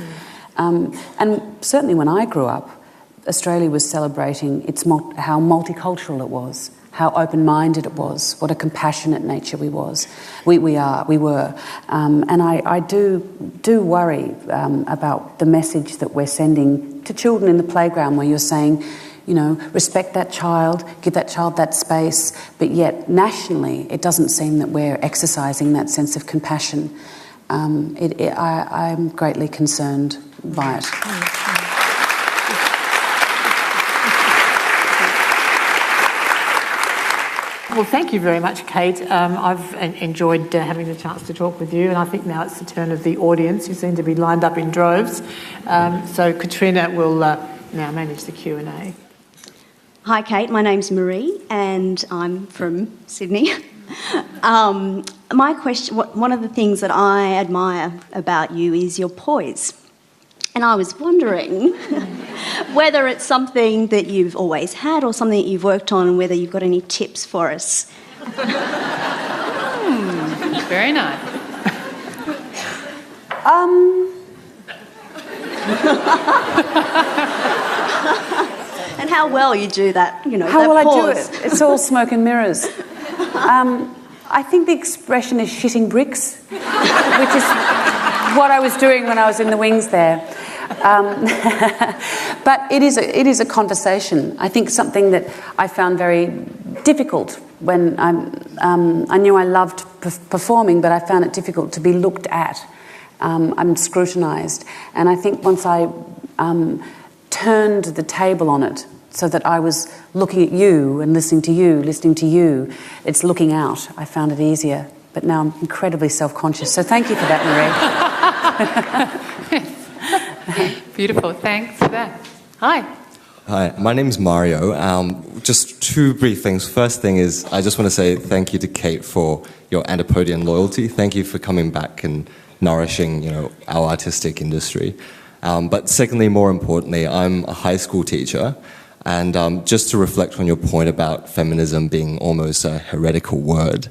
And certainly when I grew up, Australia was celebrating how multicultural it was, how open-minded it was, what a compassionate nature we were. And I do worry about the message that we're sending to children in the playground, where you're saying, respect that child, give that child that space, but yet nationally it doesn't seem that we're exercising that sense of compassion. I'm greatly concerned by it. Well, thank you very much, Cate. I've enjoyed having the chance to talk with you, and I think now it's the turn of the audience, who seem to be lined up in droves. So Katrina will now manage the Q&A. Hi, Cate. My name's Marie, and I'm from Sydney. My question, one of the things that I admire about you is your poise. And I was wondering whether it's something that you've always had or something that you've worked on, and whether you've got any tips for us. Very nice. And how well you do that, How that will pause. I do it? It's all smoke and mirrors. I think the expression is shitting bricks, which is what I was doing when I was in the wings there. But it is a conversation. I think something that I found very difficult when I knew I loved performing, but I found it difficult to be looked at. I'm scrutinised, and I think once I turned the table on it, so that I was looking at you and listening to you, it's looking out. I found it easier, but now I'm incredibly self-conscious. So thank you for that, Marie. Beautiful, thanks for that. Hi. Hi, my name's Mario. Just two brief things. First thing is, I just want to say thank you to Cate for your Antipodean loyalty. Thank you for coming back and nourishing, our artistic industry. But secondly, more importantly, I'm a high school teacher, and just to reflect on your point about feminism being almost a heretical word,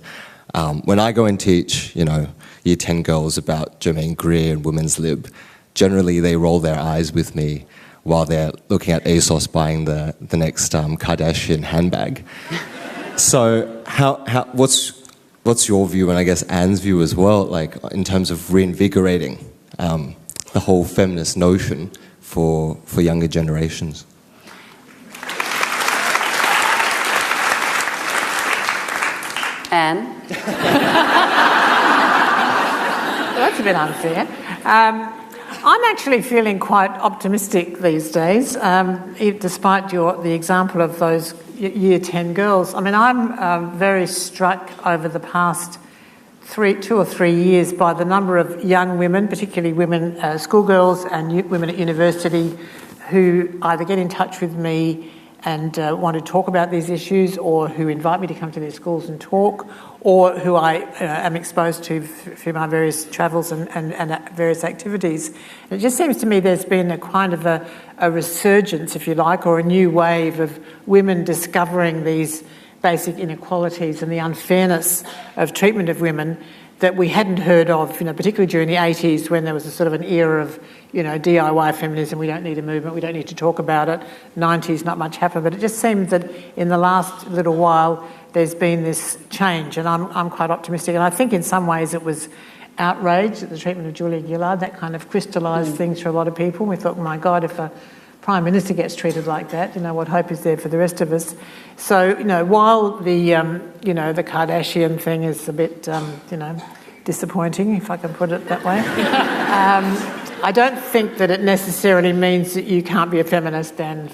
when I go and teach, Year 10 girls about Germaine Greer and women's lib, generally they roll their eyes with me while they're looking at ASOS buying the next Kardashian handbag. So what's your view, and I guess Anne's view as well, like in terms of reinvigorating the whole feminist notion for younger generations? Anne? Well, that's a bit unfair. I'm actually feeling quite optimistic these days, despite the example of those Year 10 girls. I mean, I'm very struck over the past 2 or 3 years by the number of young women, particularly women, schoolgirls and women at university, who either get in touch with me and want to talk about these issues, or who invite me to come to their schools and talk, or who I am exposed to through my various travels and various activities. And it just seems to me there's been a kind of a resurgence, if you like, or a new wave of women discovering these basic inequalities and the unfairness of treatment of women that we hadn't heard of, particularly during the 80s when there was a sort of an era of, DIY feminism, we don't need a movement, we don't need to talk about it. 90s, not much happened, but it just seems that in the last little while there's been this change, and I'm quite optimistic. And I think in some ways it was outrage at the treatment of Julia Gillard. That kind of crystallised things for a lot of people. We thought, my God, if a Prime Minister gets treated like that, what hope is there for the rest of us? So, while the, the Kardashian thing is a bit, disappointing, if I can put it that way, I don't think that it necessarily means that you can't be a feminist and,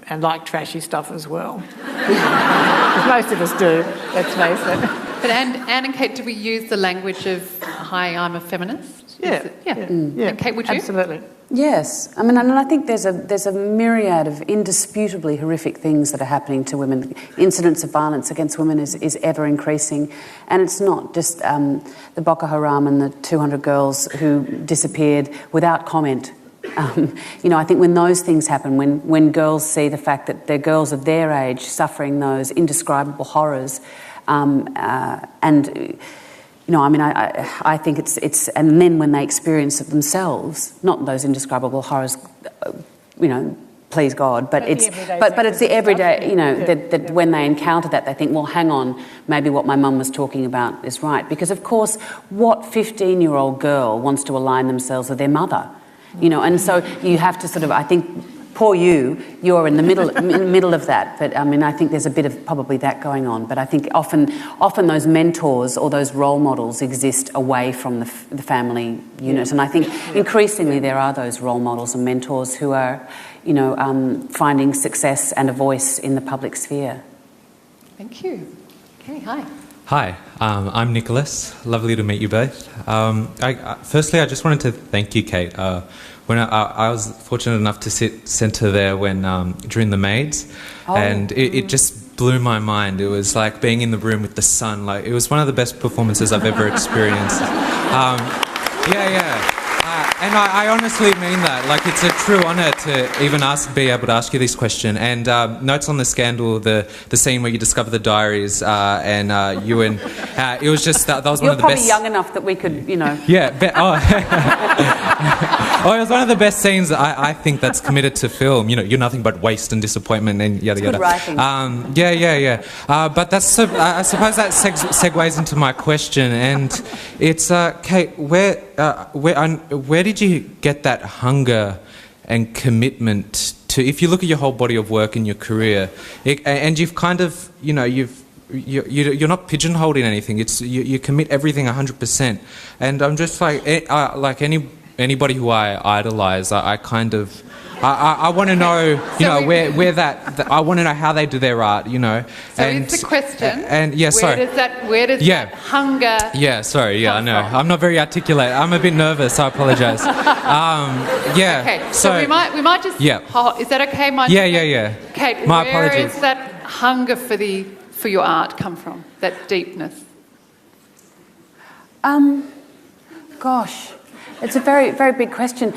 and like trashy stuff as well. Because most of us do, let's face it. But Anne and Cate, do we use the language of, hi, I'm a feminist? Yeah. And Cate, would you? Absolutely. Yes, and I think there's a myriad of indisputably horrific things that are happening to women. The incidence of violence against women is ever increasing, and it's not just the Boko Haram and the 200 girls who disappeared without comment. I think when those things happen, when girls see the fact that they're girls of their age suffering those indescribable horrors, I think it's, and then when they experience it themselves, not those indescribable horrors, please God, but it's the everyday, that when they encounter that, they think, well, hang on, maybe what my mum was talking about is right, because of course, what 15-year-old girl wants to align themselves with their mother, and so you have to sort of, I think. Poor you're in the middle of that. But I think there's a bit of probably that going on. But I think often those mentors or those role models exist away from the family unit. And I think increasingly there are those role models and mentors who are, finding success and a voice in the public sphere. Thank you. Okay, hi. Hi, I'm Nicholas. Lovely to meet you both. Firstly, I just wanted to thank you, Cate. When I was fortunate enough to sit centre there during the Maids, and it just blew my mind. It was like being in the room with the sun. Like, it was one of the best performances I've ever experienced. And I honestly mean that. Like, it's a true honour to even be able to ask you this question. And Notes on the Scandal, the scene where you discover the diaries, and you and it was just that was one of the best. You're probably young enough that we could, Yeah. Oh, it was one of the best scenes I think that's committed to film. You're nothing but waste and disappointment and yada yada. Good writing. But that's I suppose that segues into my question, and it's Cate, where did you get that hunger and commitment to? If you look at your whole body of work in your career, and you've kind of, you're not pigeonholed in anything. It's you commit everything 100%. And I'm just like anybody who I idolise, I kind of. I want to know, where that. I want to know how they do their art, So and, it's a question. And yeah, sorry. Where does that hunger? Yeah, sorry. Yeah, I know. I'm not very articulate. I'm a bit nervous. I apologise. Okay. So we might just. Yeah. Is that okay? Yeah. Cate, my where apologies. Is that hunger for your art come from? That deepness. Gosh, it's a very, very big question.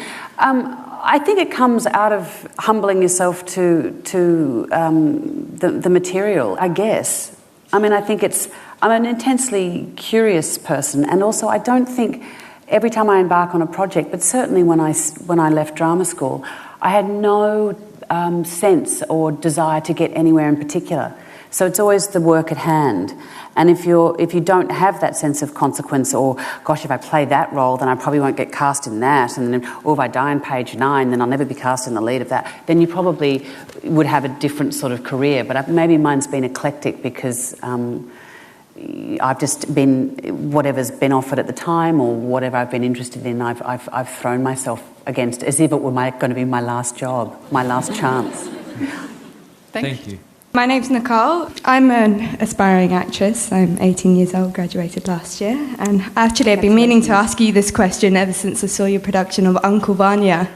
I think it comes out of humbling yourself to the material, I guess. I think I'm an intensely curious person, and also I don't think every time I embark on a project, but certainly when I left drama school, I had no sense or desire to get anywhere in particular. So it's always the work at hand. And if you don't have that sense of consequence, or gosh, if I play that role, then I probably won't get cast in that, and then, or if I die in page 9, then I'll never be cast in the lead of that, then you probably would have a different sort of career. But maybe mine's been eclectic because I've just been, whatever's been offered at the time or whatever I've been interested in, I've thrown myself against as if it were going to be my last job, my last chance. Thank you. My name's Nicole. I'm an aspiring actress. I'm 18 years old, graduated last year. And actually, I've been meaning to ask you this question ever since I saw your production of Uncle Vanya.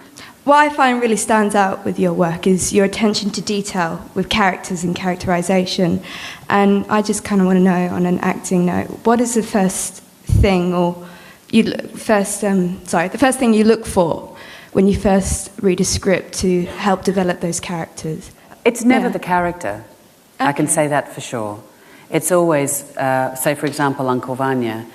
What I find really stands out with your work is your attention to detail with characters and characterisation. And I just kind of want to know, on an acting note, what is the first thing the first thing you look for when you first read a script to help develop those characters? It's never the character. I can say that for sure. It's always, say for example, Uncle Vanya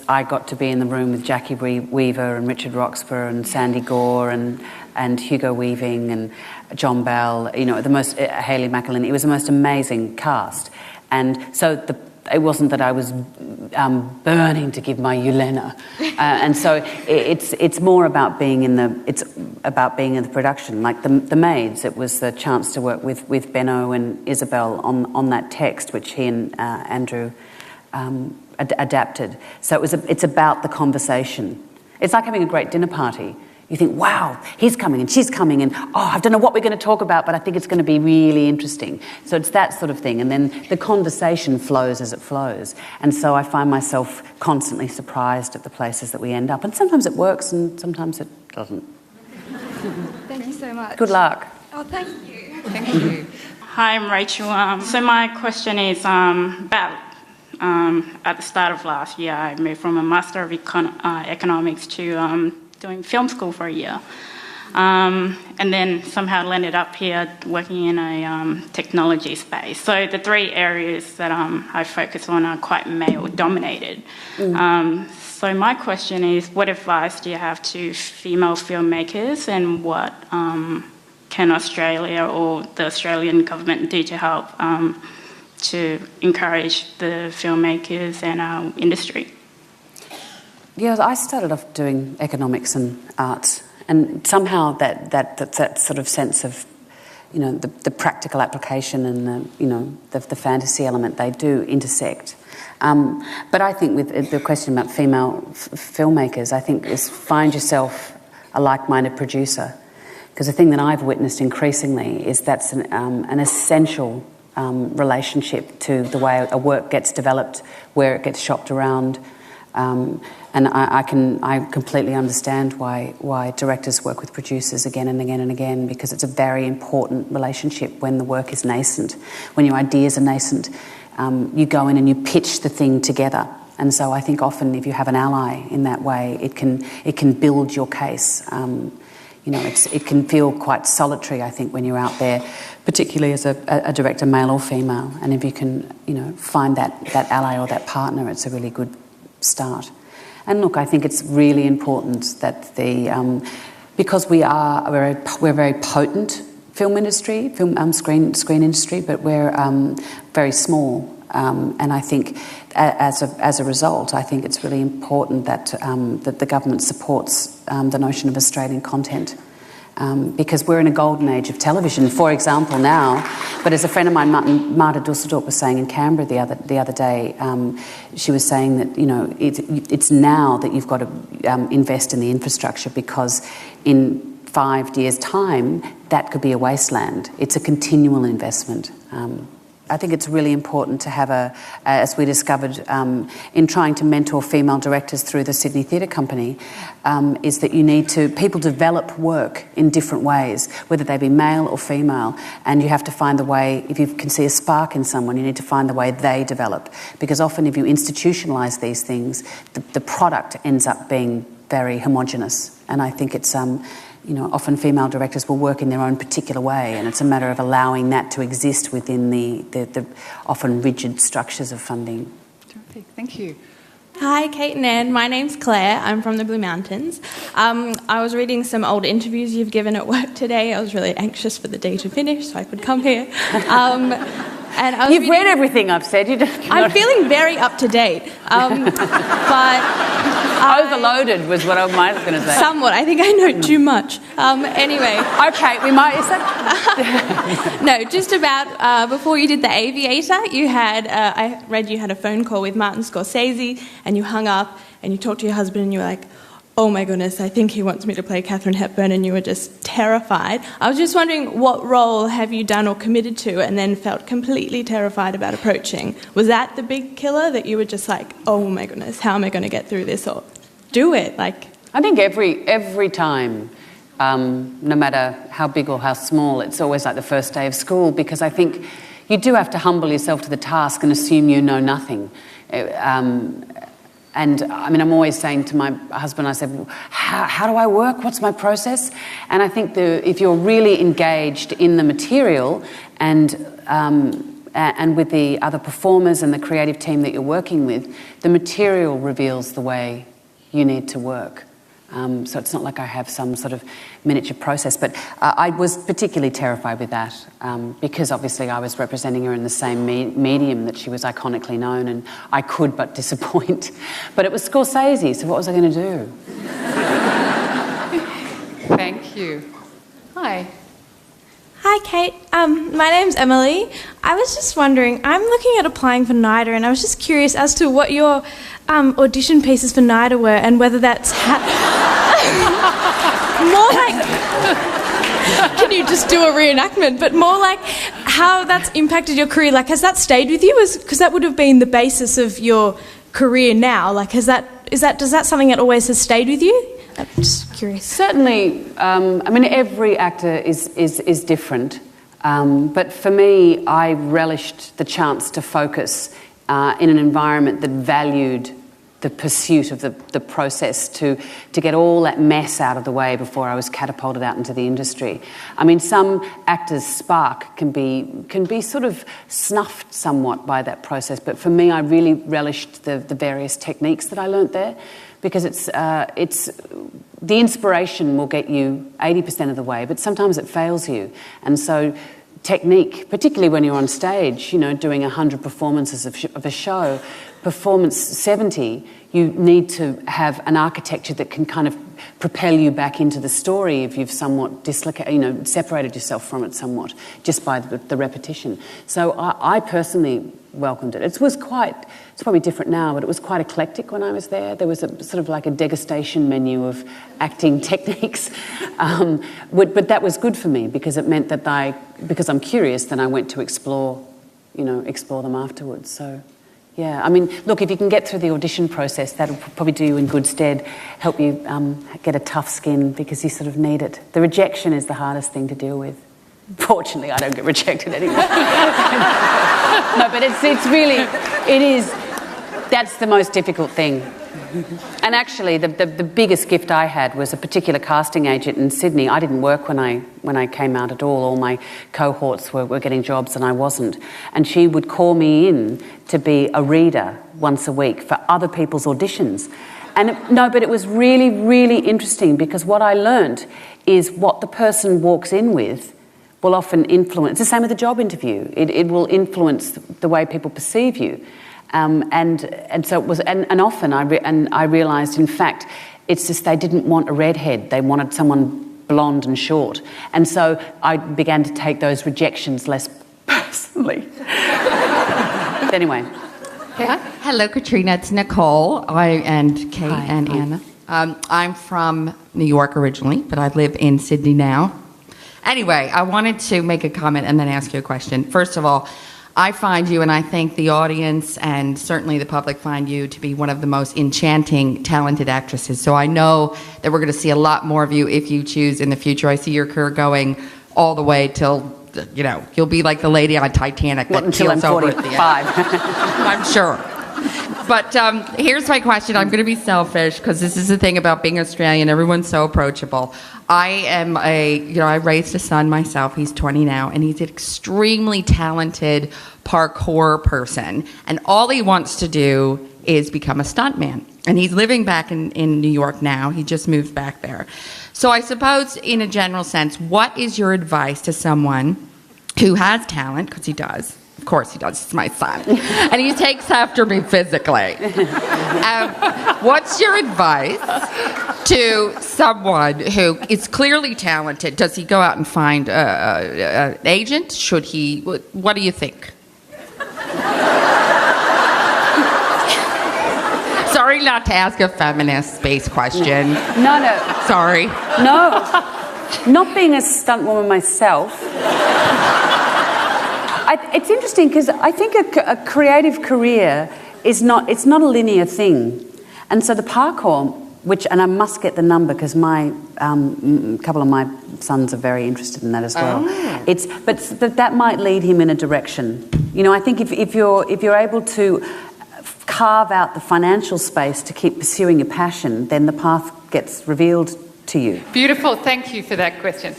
I got to be in the room with Jackie Weaver and Richard Roxburgh and Sandy Gore and Hugo Weaving and John Bell, Hayley McAlin. It was the most amazing cast. And so it wasn't that I was burning to give my Yelena. And so it's more about being in the production. Like the Maids, it was the chance to work with Benno and Isabel on that text, which he and Andrew adapted. So it's about the conversation. It's like having a great dinner party. You think, wow, he's coming and she's coming and, I don't know what we're going to talk about, but I think it's going to be really interesting. So it's that sort of thing. And then the conversation flows as it flows. And so I find myself constantly surprised at the places that we end up. And sometimes it works and sometimes it doesn't. Thank you so much. Good luck. Oh, thank you. Thank you. Hi, I'm Rachel. So my question is about at the start of last year, I moved from a Master of Economics to doing film school for a year. And then somehow landed up here working in a technology space. So the three areas that I focus on are quite male-dominated. So my question is, what advice do you have to female filmmakers, and what can Australia or the Australian government do to help to encourage the filmmakers and our industry? Yeah, I started off doing economics and arts, and somehow that sort of sense of, the practical application and the fantasy element, they do intersect. But I think with the question about female filmmakers, I think is find yourself a like-minded producer, because the thing that I've witnessed increasingly is that's an essential relationship to the way a work gets developed, where it gets shopped around. And I completely understand why directors work with producers again and again and again, because it's a very important relationship when the work is nascent, when your ideas are nascent. You go in and you pitch the thing together. And so I think often if you have an ally in that way, it can build your case. It can feel quite solitary, I think, when you're out there, particularly as a director, male or female. And if you can, find that ally or that partner, it's a really good start. And look, I think it's really important that because we're a very potent film industry, screen industry, but we're very small. And I think as a result, I think it's really important that the government supports the notion of Australian content. Because we're in a golden age of television, for example, now. But as a friend of mine, Marta Dusseldorp, was saying in Canberra the other day, she was saying that it's now that you've got to invest in the infrastructure, because in 5 years' time that could be a wasteland. It's a continual investment. I think it's really important to have as we discovered in trying to mentor female directors through the Sydney Theatre Company, is that people develop work in different ways, whether they be male or female, and you have to find the way, if you can see a spark in someone, you need to find the way they develop. Because often if you institutionalise these things, the product ends up being very homogenous. And I think it's often female directors will work in their own particular way, and it's a matter of allowing that to exist within the often rigid structures of funding. Terrific. Thank you. Hi, Kate and Anne. My name's Claire. I'm from the Blue Mountains. I was reading some old interviews you've given at work today. I was really anxious for the day to finish so I could come here. And You've read everything I've said. I'm feeling very up to date. But overloaded was what I was going to say. Somewhat. I think I know too much. Anyway. Okay, we might. Is that? No, just about before you did The Aviator, you had. I read you had a phone call with Martin Scorsese, and you hung up and you talked to your husband, and you were like, "Oh my goodness, I think he wants me to play Katharine Hepburn," and you were just terrified. I was just wondering, what role have you done or committed to and then felt completely terrified about approaching? Was that the big killer, that you were just like, "Oh my goodness, how am I going to get through this?" Or do it? I think every time, no matter how big or how small, it's always like the first day of school, because I think you do have to humble yourself to the task and assume you know nothing. And I mean, I'm always saying to my husband, I said, how do I work? What's my process? And I think if you're really engaged in the material and and with the other performers and the creative team that you're working with, the material reveals the way you need to work. So it's not like I have some sort of miniature process, but I was particularly terrified with that because obviously I was representing her in the same medium that she was iconically known, and I could but disappoint. But it was Scorsese, so what was I going to do? Thank you. Hi. Hi, Kate. My name's Emily. I was just wondering, I'm looking at applying for NIDA, and I was just curious as to what your audition pieces for NIDA were, and whether that's more like, can you just do a reenactment, but more like how that's impacted your career. Like, has that stayed with you? Because that would have been the basis of your career now. Like, does that something that always has stayed with you? I'm just curious. Certainly, I mean, every actor is different. But for me, I relished the chance to focus in an environment that valued the pursuit of the process to get all that mess out of the way before I was catapulted out into the industry. I mean, some actors' spark can be sort of snuffed somewhat by that process, but for me, I really relished the various techniques that I learnt there, because it's the inspiration will get you 80% of the way, but sometimes it fails you, and so technique, particularly when you're on stage, you know, doing 100 performances of a show, performance 70, you need to have an architecture that can kind of propel you back into the story if you've somewhat separated yourself from it somewhat just by the repetition. So I personally welcomed it. It's probably different now, but it was quite eclectic when I was there. There was a sort of like a degustation menu of acting techniques, but that was good for me because it meant that because I'm curious, then I went to explore them afterwards. So. Yeah, I mean, look, if you can get through the audition process, that'll probably do you in good stead, help you get a tough skin because you sort of need it. The rejection is the hardest thing to deal with. Fortunately, I don't get rejected anymore. No, but that's the most difficult thing. And actually, the biggest gift I had was a particular casting agent in Sydney. I didn't work when I came out at all. All my cohorts were getting jobs and I wasn't. And she would call me in to be a reader once a week for other people's auditions. But it was really, really interesting because what I learnt is what the person walks in with will often influence. It's the same with a job interview. It will influence the way people perceive you. And so it was, and often I realised, in fact, it's just they didn't want a redhead. They wanted someone blonde and short. And so I began to take those rejections less personally. Anyway. Hello, Katrina. It's Nicole. And Kate and Anna. I'm from New York originally, but I live in Sydney now. Anyway, I wanted to make a comment and then ask you a question. First of all, I find you, and I think the audience and certainly the public find you to be one of the most enchanting, talented actresses. So I know that we're going to see a lot more of you if you choose in the future. I see your career going all the way till, you'll be like the lady on Titanic that keels over at the end. I'm sure. But here's my question. I'm going to be selfish because this is the thing about being Australian. Everyone's so approachable. I raised a son myself. He's 20 now, and he's an extremely talented parkour person. And all he wants to do is become a stuntman. And he's living back in New York now. He just moved back there. So I suppose, in a general sense, what is your advice to someone who has talent, because he does, of course he does, he's my son, and he takes after me physically. What's your advice to someone who is clearly talented? Does he go out and find an agent? Should he? What do you think? Sorry not to ask a feminist space question. No. Sorry. No. Not being a stunt woman myself. It's interesting because I think a creative career it's not a linear thing. And so the parkour, and I must get the number because a couple of my sons are very interested in that as well. Oh. But that might lead him in a direction. I think if you're able to carve out the financial space to keep pursuing your passion, then the path gets revealed to you. Beautiful. Thank you for that question.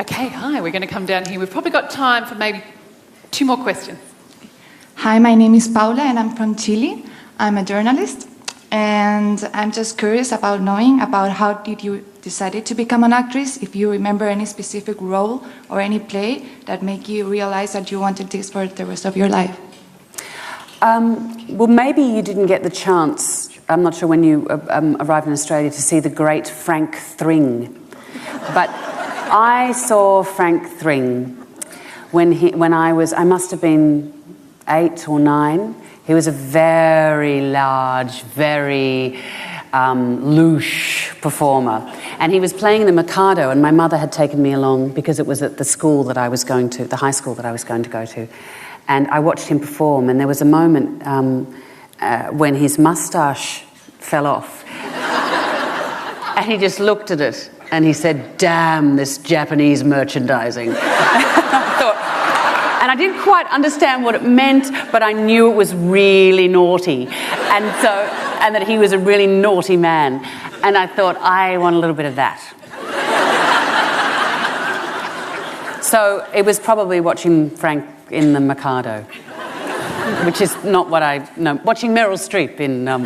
Okay, hi. We're going to come down here. We've probably got time for maybe 2 more questions. Hi, my name is Paula and I'm from Chile. I'm a journalist and I'm just curious about knowing about how did you decide to become an actress, if you remember any specific role or any play that made you realize that you wanted this for the rest of your life. Well, maybe you didn't get the chance, I'm not sure when you arrived in Australia, to see the great Frank Thring. But I saw Frank Thring when I must have been 8 or 9. He was a very large, very louche performer. And he was playing the Mikado, and my mother had taken me along because it was at the school that I was going to, the high school that I was going to go to. And I watched him perform, and there was a moment when his moustache fell off. And he just looked at it, and he said, "Damn this Japanese merchandising." And I didn't quite understand what it meant, but I knew it was really naughty. And that he was a really naughty man. And I thought, I want a little bit of that. So it was probably watching Frank in the Mikado, which is not what watching Meryl Streep in, no.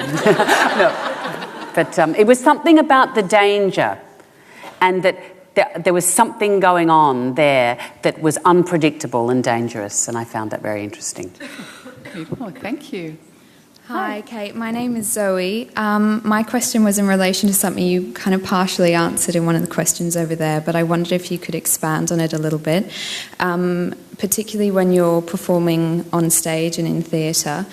But it was something about the danger, and that there was something going on there that was unpredictable and dangerous, and I found that very interesting. Beautiful, thank you. Hi, Kate. My name is Zoe. My question was in relation to something you kind of partially answered in one of the questions over there, but I wondered if you could expand on it a little bit, particularly when you're performing on stage and in theatre.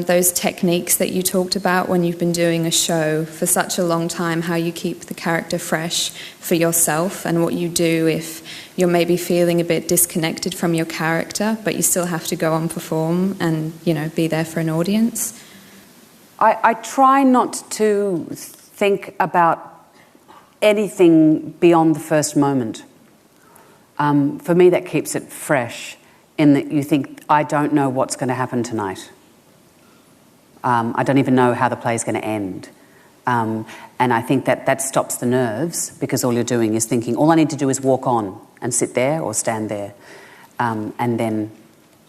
Those techniques that you talked about when you've been doing a show for such a long time, how you keep the character fresh for yourself, and what you do if you're maybe feeling a bit disconnected from your character, but you still have to go on perform and, be there for an audience. I try not to think about anything beyond the first moment. For me, that keeps it fresh, in that you think, I don't know what's going to happen tonight. I don't even know how the play's going to end. And I think that stops the nerves, because all you're doing is thinking, all I need to do is walk on and sit there or stand there. And then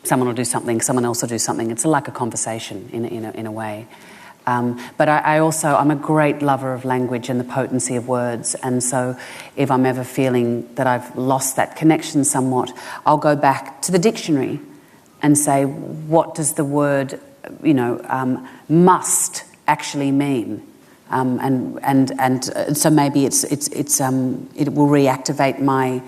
someone will do something, someone else will do something. It's like a conversation in a way. But I'm a great lover of language and the potency of words. And so if I'm ever feeling that I've lost that connection somewhat, I'll go back to the dictionary and say, what does the word must actually mean? And so maybe it will reactivate my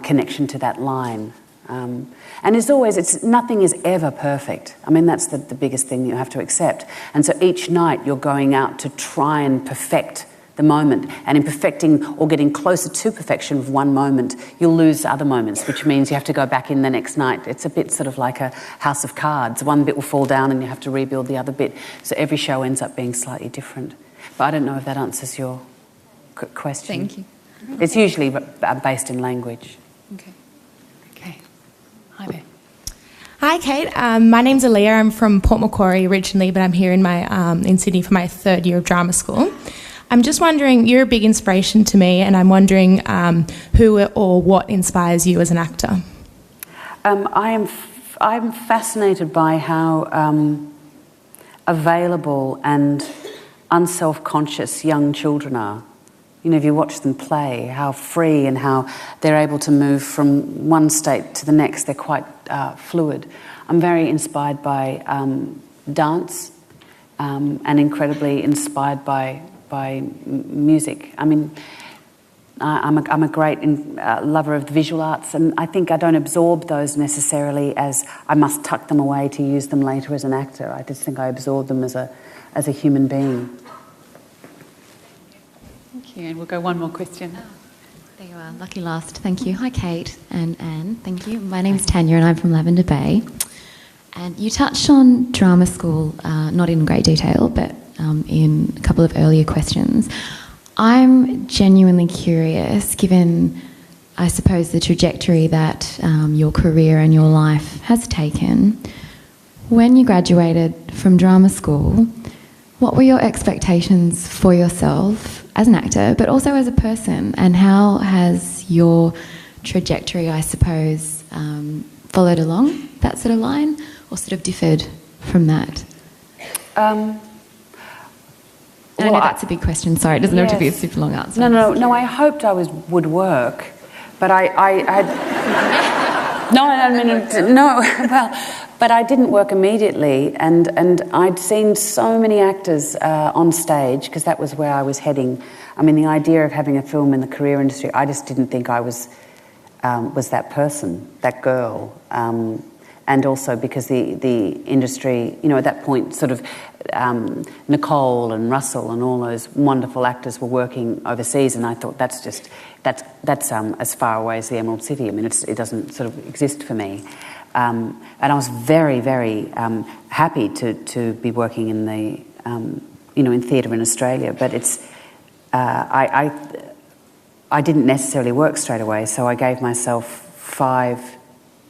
connection to that line. And as always, nothing is ever perfect. I mean, that's the biggest thing you have to accept. And so each night you're going out to try and perfect the moment. And in perfecting or getting closer to perfection of one moment, you'll lose other moments, which means you have to go back in the next night. It's a bit sort of like a house of cards. One bit will fall down and you have to rebuild the other bit. So every show ends up being slightly different. But I don't know if that answers your question. Thank you. It's usually based in language. Okay. Hi there. Hi, Kate. My name's Aaliyah. I'm from Port Macquarie originally, but I'm here in Sydney for my 3rd year of drama school. I'm just wondering, you're a big inspiration to me, and I'm wondering who or what inspires you as an actor? I'm fascinated by how available and unself-conscious young children are. If you watch them play, how free and how they're able to move from one state to the next. They're quite fluid. I'm very inspired by dance and incredibly inspired by music. I mean, I'm a great lover of the visual arts, and I think I don't absorb those necessarily as I must tuck them away to use them later as an actor. I just think I absorb them as a human being. Thank you, and we'll go one more question. There you are, lucky last. Thank you. Hi, Kate and Anne. Thank you. My name's Tanya, and I'm from Lavender Bay. And you touched on drama school, not in great detail, but in a couple of earlier questions. I'm genuinely curious, given, I suppose, the trajectory that your career and your life has taken. When you graduated from drama school, what were your expectations for yourself as an actor, but also as a person? And how has your trajectory, I suppose, followed along that sort of line, or sort of differed from that? I know that's a big question. Sorry, it doesn't have to be a super long answer. No. I hoped I would work, but I had no. I mean, no. Well, but I didn't work immediately, and I'd seen so many actors on stage because that was where I was heading. I mean, the idea of having a film in the career industry, I just didn't think I was that person, that girl. And also because the industry, you know, at that point, sort of Nicole and Russell and all those wonderful actors were working overseas, and I thought that's as far away as the Emerald City. I mean, it doesn't sort of exist for me. And I was very, very happy to be working in the, in theatre in Australia. But it's, I didn't necessarily work straight away, so I gave myself 5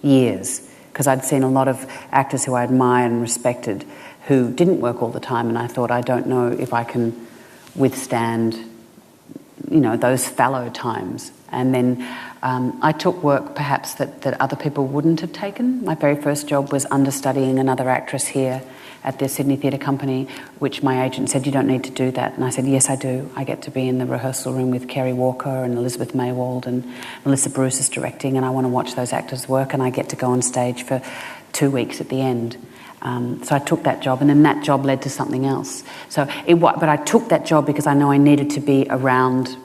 years. Because I'd seen a lot of actors who I admired and respected who didn't work all the time, and I thought, I don't know if I can withstand, those fallow times. And then I took work perhaps that other people wouldn't have taken. My very first job was understudying another actress here at the Sydney Theatre Company, which my agent said, you don't need to do that. And I said, yes, I do. I get to be in the rehearsal room with Kerry Walker and Elizabeth Maywald, and Melissa Bruce is directing, and I want to watch those actors work, and I get to go on stage for 2 weeks at the end. So I took that job, and then that job led to something else. But I took that job because I know I needed to be around,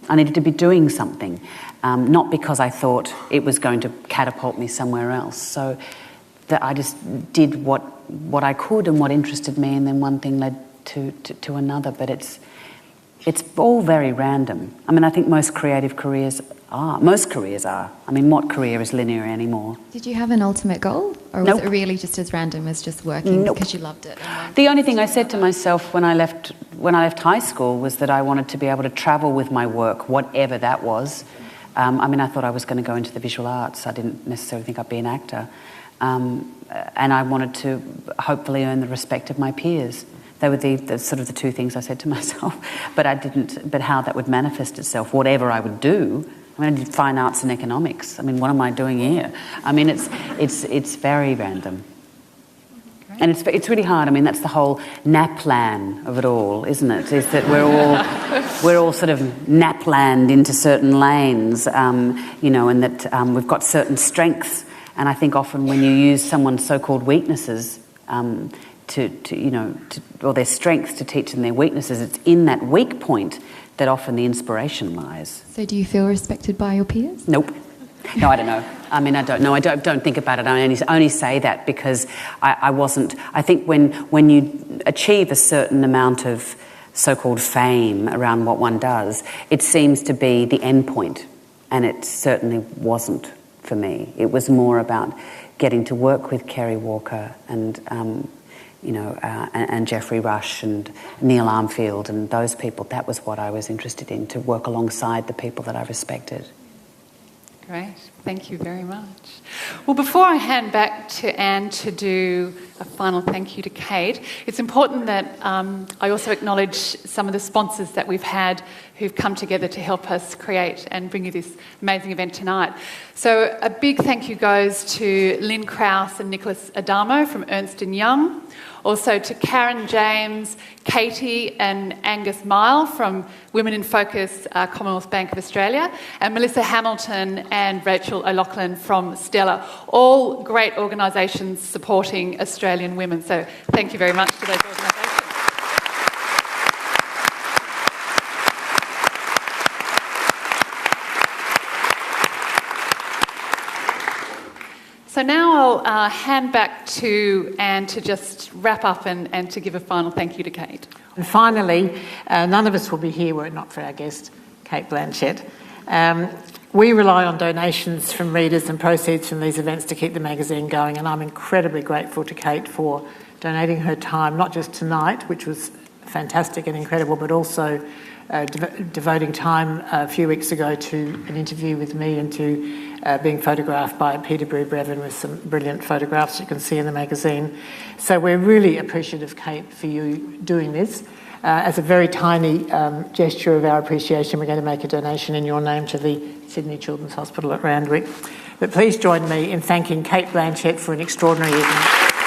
I needed to be doing something, not because I thought it was going to catapult me somewhere else. So that I just did what I could and what interested me, and then one thing led to another. But it's all very random. I mean, I think most creative careers are. Most careers are. I mean, what career is linear anymore? Did you have an ultimate goal, or was it really just as random as just working because you loved it? The only thing I said to myself when I left high school was that I wanted to be able to travel with my work, whatever that was. I mean, I thought I was going to go into the visual arts. I didn't necessarily think I'd be an actor. And I wanted to hopefully earn the respect of my peers. They were the sort of the 2 things I said to myself. But I didn't. But how that would manifest itself, whatever I would do. I mean, I did fine arts and economics. I mean, what am I doing here? I mean, it's very random. Great. And it's really hard. I mean, that's the whole NAPLAN of it all, isn't it? Is that we're all sort of NAPLANed into certain lanes, and that we've got certain strengths. And I think often when you use someone's so-called weaknesses or their strengths to teach them their weaknesses, it's in that weak point that often the inspiration lies. So do you feel respected by your peers? Nope. No, I don't know. I mean, I don't know. I don't think about it. I only say that because I wasn't... I think when you achieve a certain amount of so-called fame around what one does, it seems to be the end point, and it certainly wasn't for me. It was more about getting to work with Kerry Walker and Geoffrey Rush and Neil Armfield and those people. That was what I was interested in, to work alongside the people that I respected. Great, thank you very much. Well, before I hand back to Anne to do a final thank you to Cate, it's important that I also acknowledge some of the sponsors that we've had who've come together to help us create and bring you this amazing event tonight. So a big thank you goes to Lynn Krause and Nicholas Adamo from Ernst & Young. Also to Karen James, Katie and Angus Mile from Women in Focus, Commonwealth Bank of Australia, and Melissa Hamilton and Rachel O'Loughlin from Stella, all great organisations supporting Australian women. So thank you very much to those organisations. So now I'll hand back to Anne to just wrap up and to give a final thank you to Cate. And finally, none of us will be here were it not for our guest, Cate Blanchett. We rely on donations from readers and proceeds from these events to keep the magazine going, and I'm incredibly grateful to Cate for donating her time, not just tonight, which was fantastic and incredible, but also devoting time a few weeks ago to an interview with me and to being photographed by Peterborough Brevin with some brilliant photographs you can see in the magazine. So we're really appreciative, Cate, for you doing this. As a very tiny gesture of our appreciation, we're going to make a donation in your name to the Sydney Children's Hospital at Randwick. But please join me in thanking Cate Blanchett for an extraordinary evening.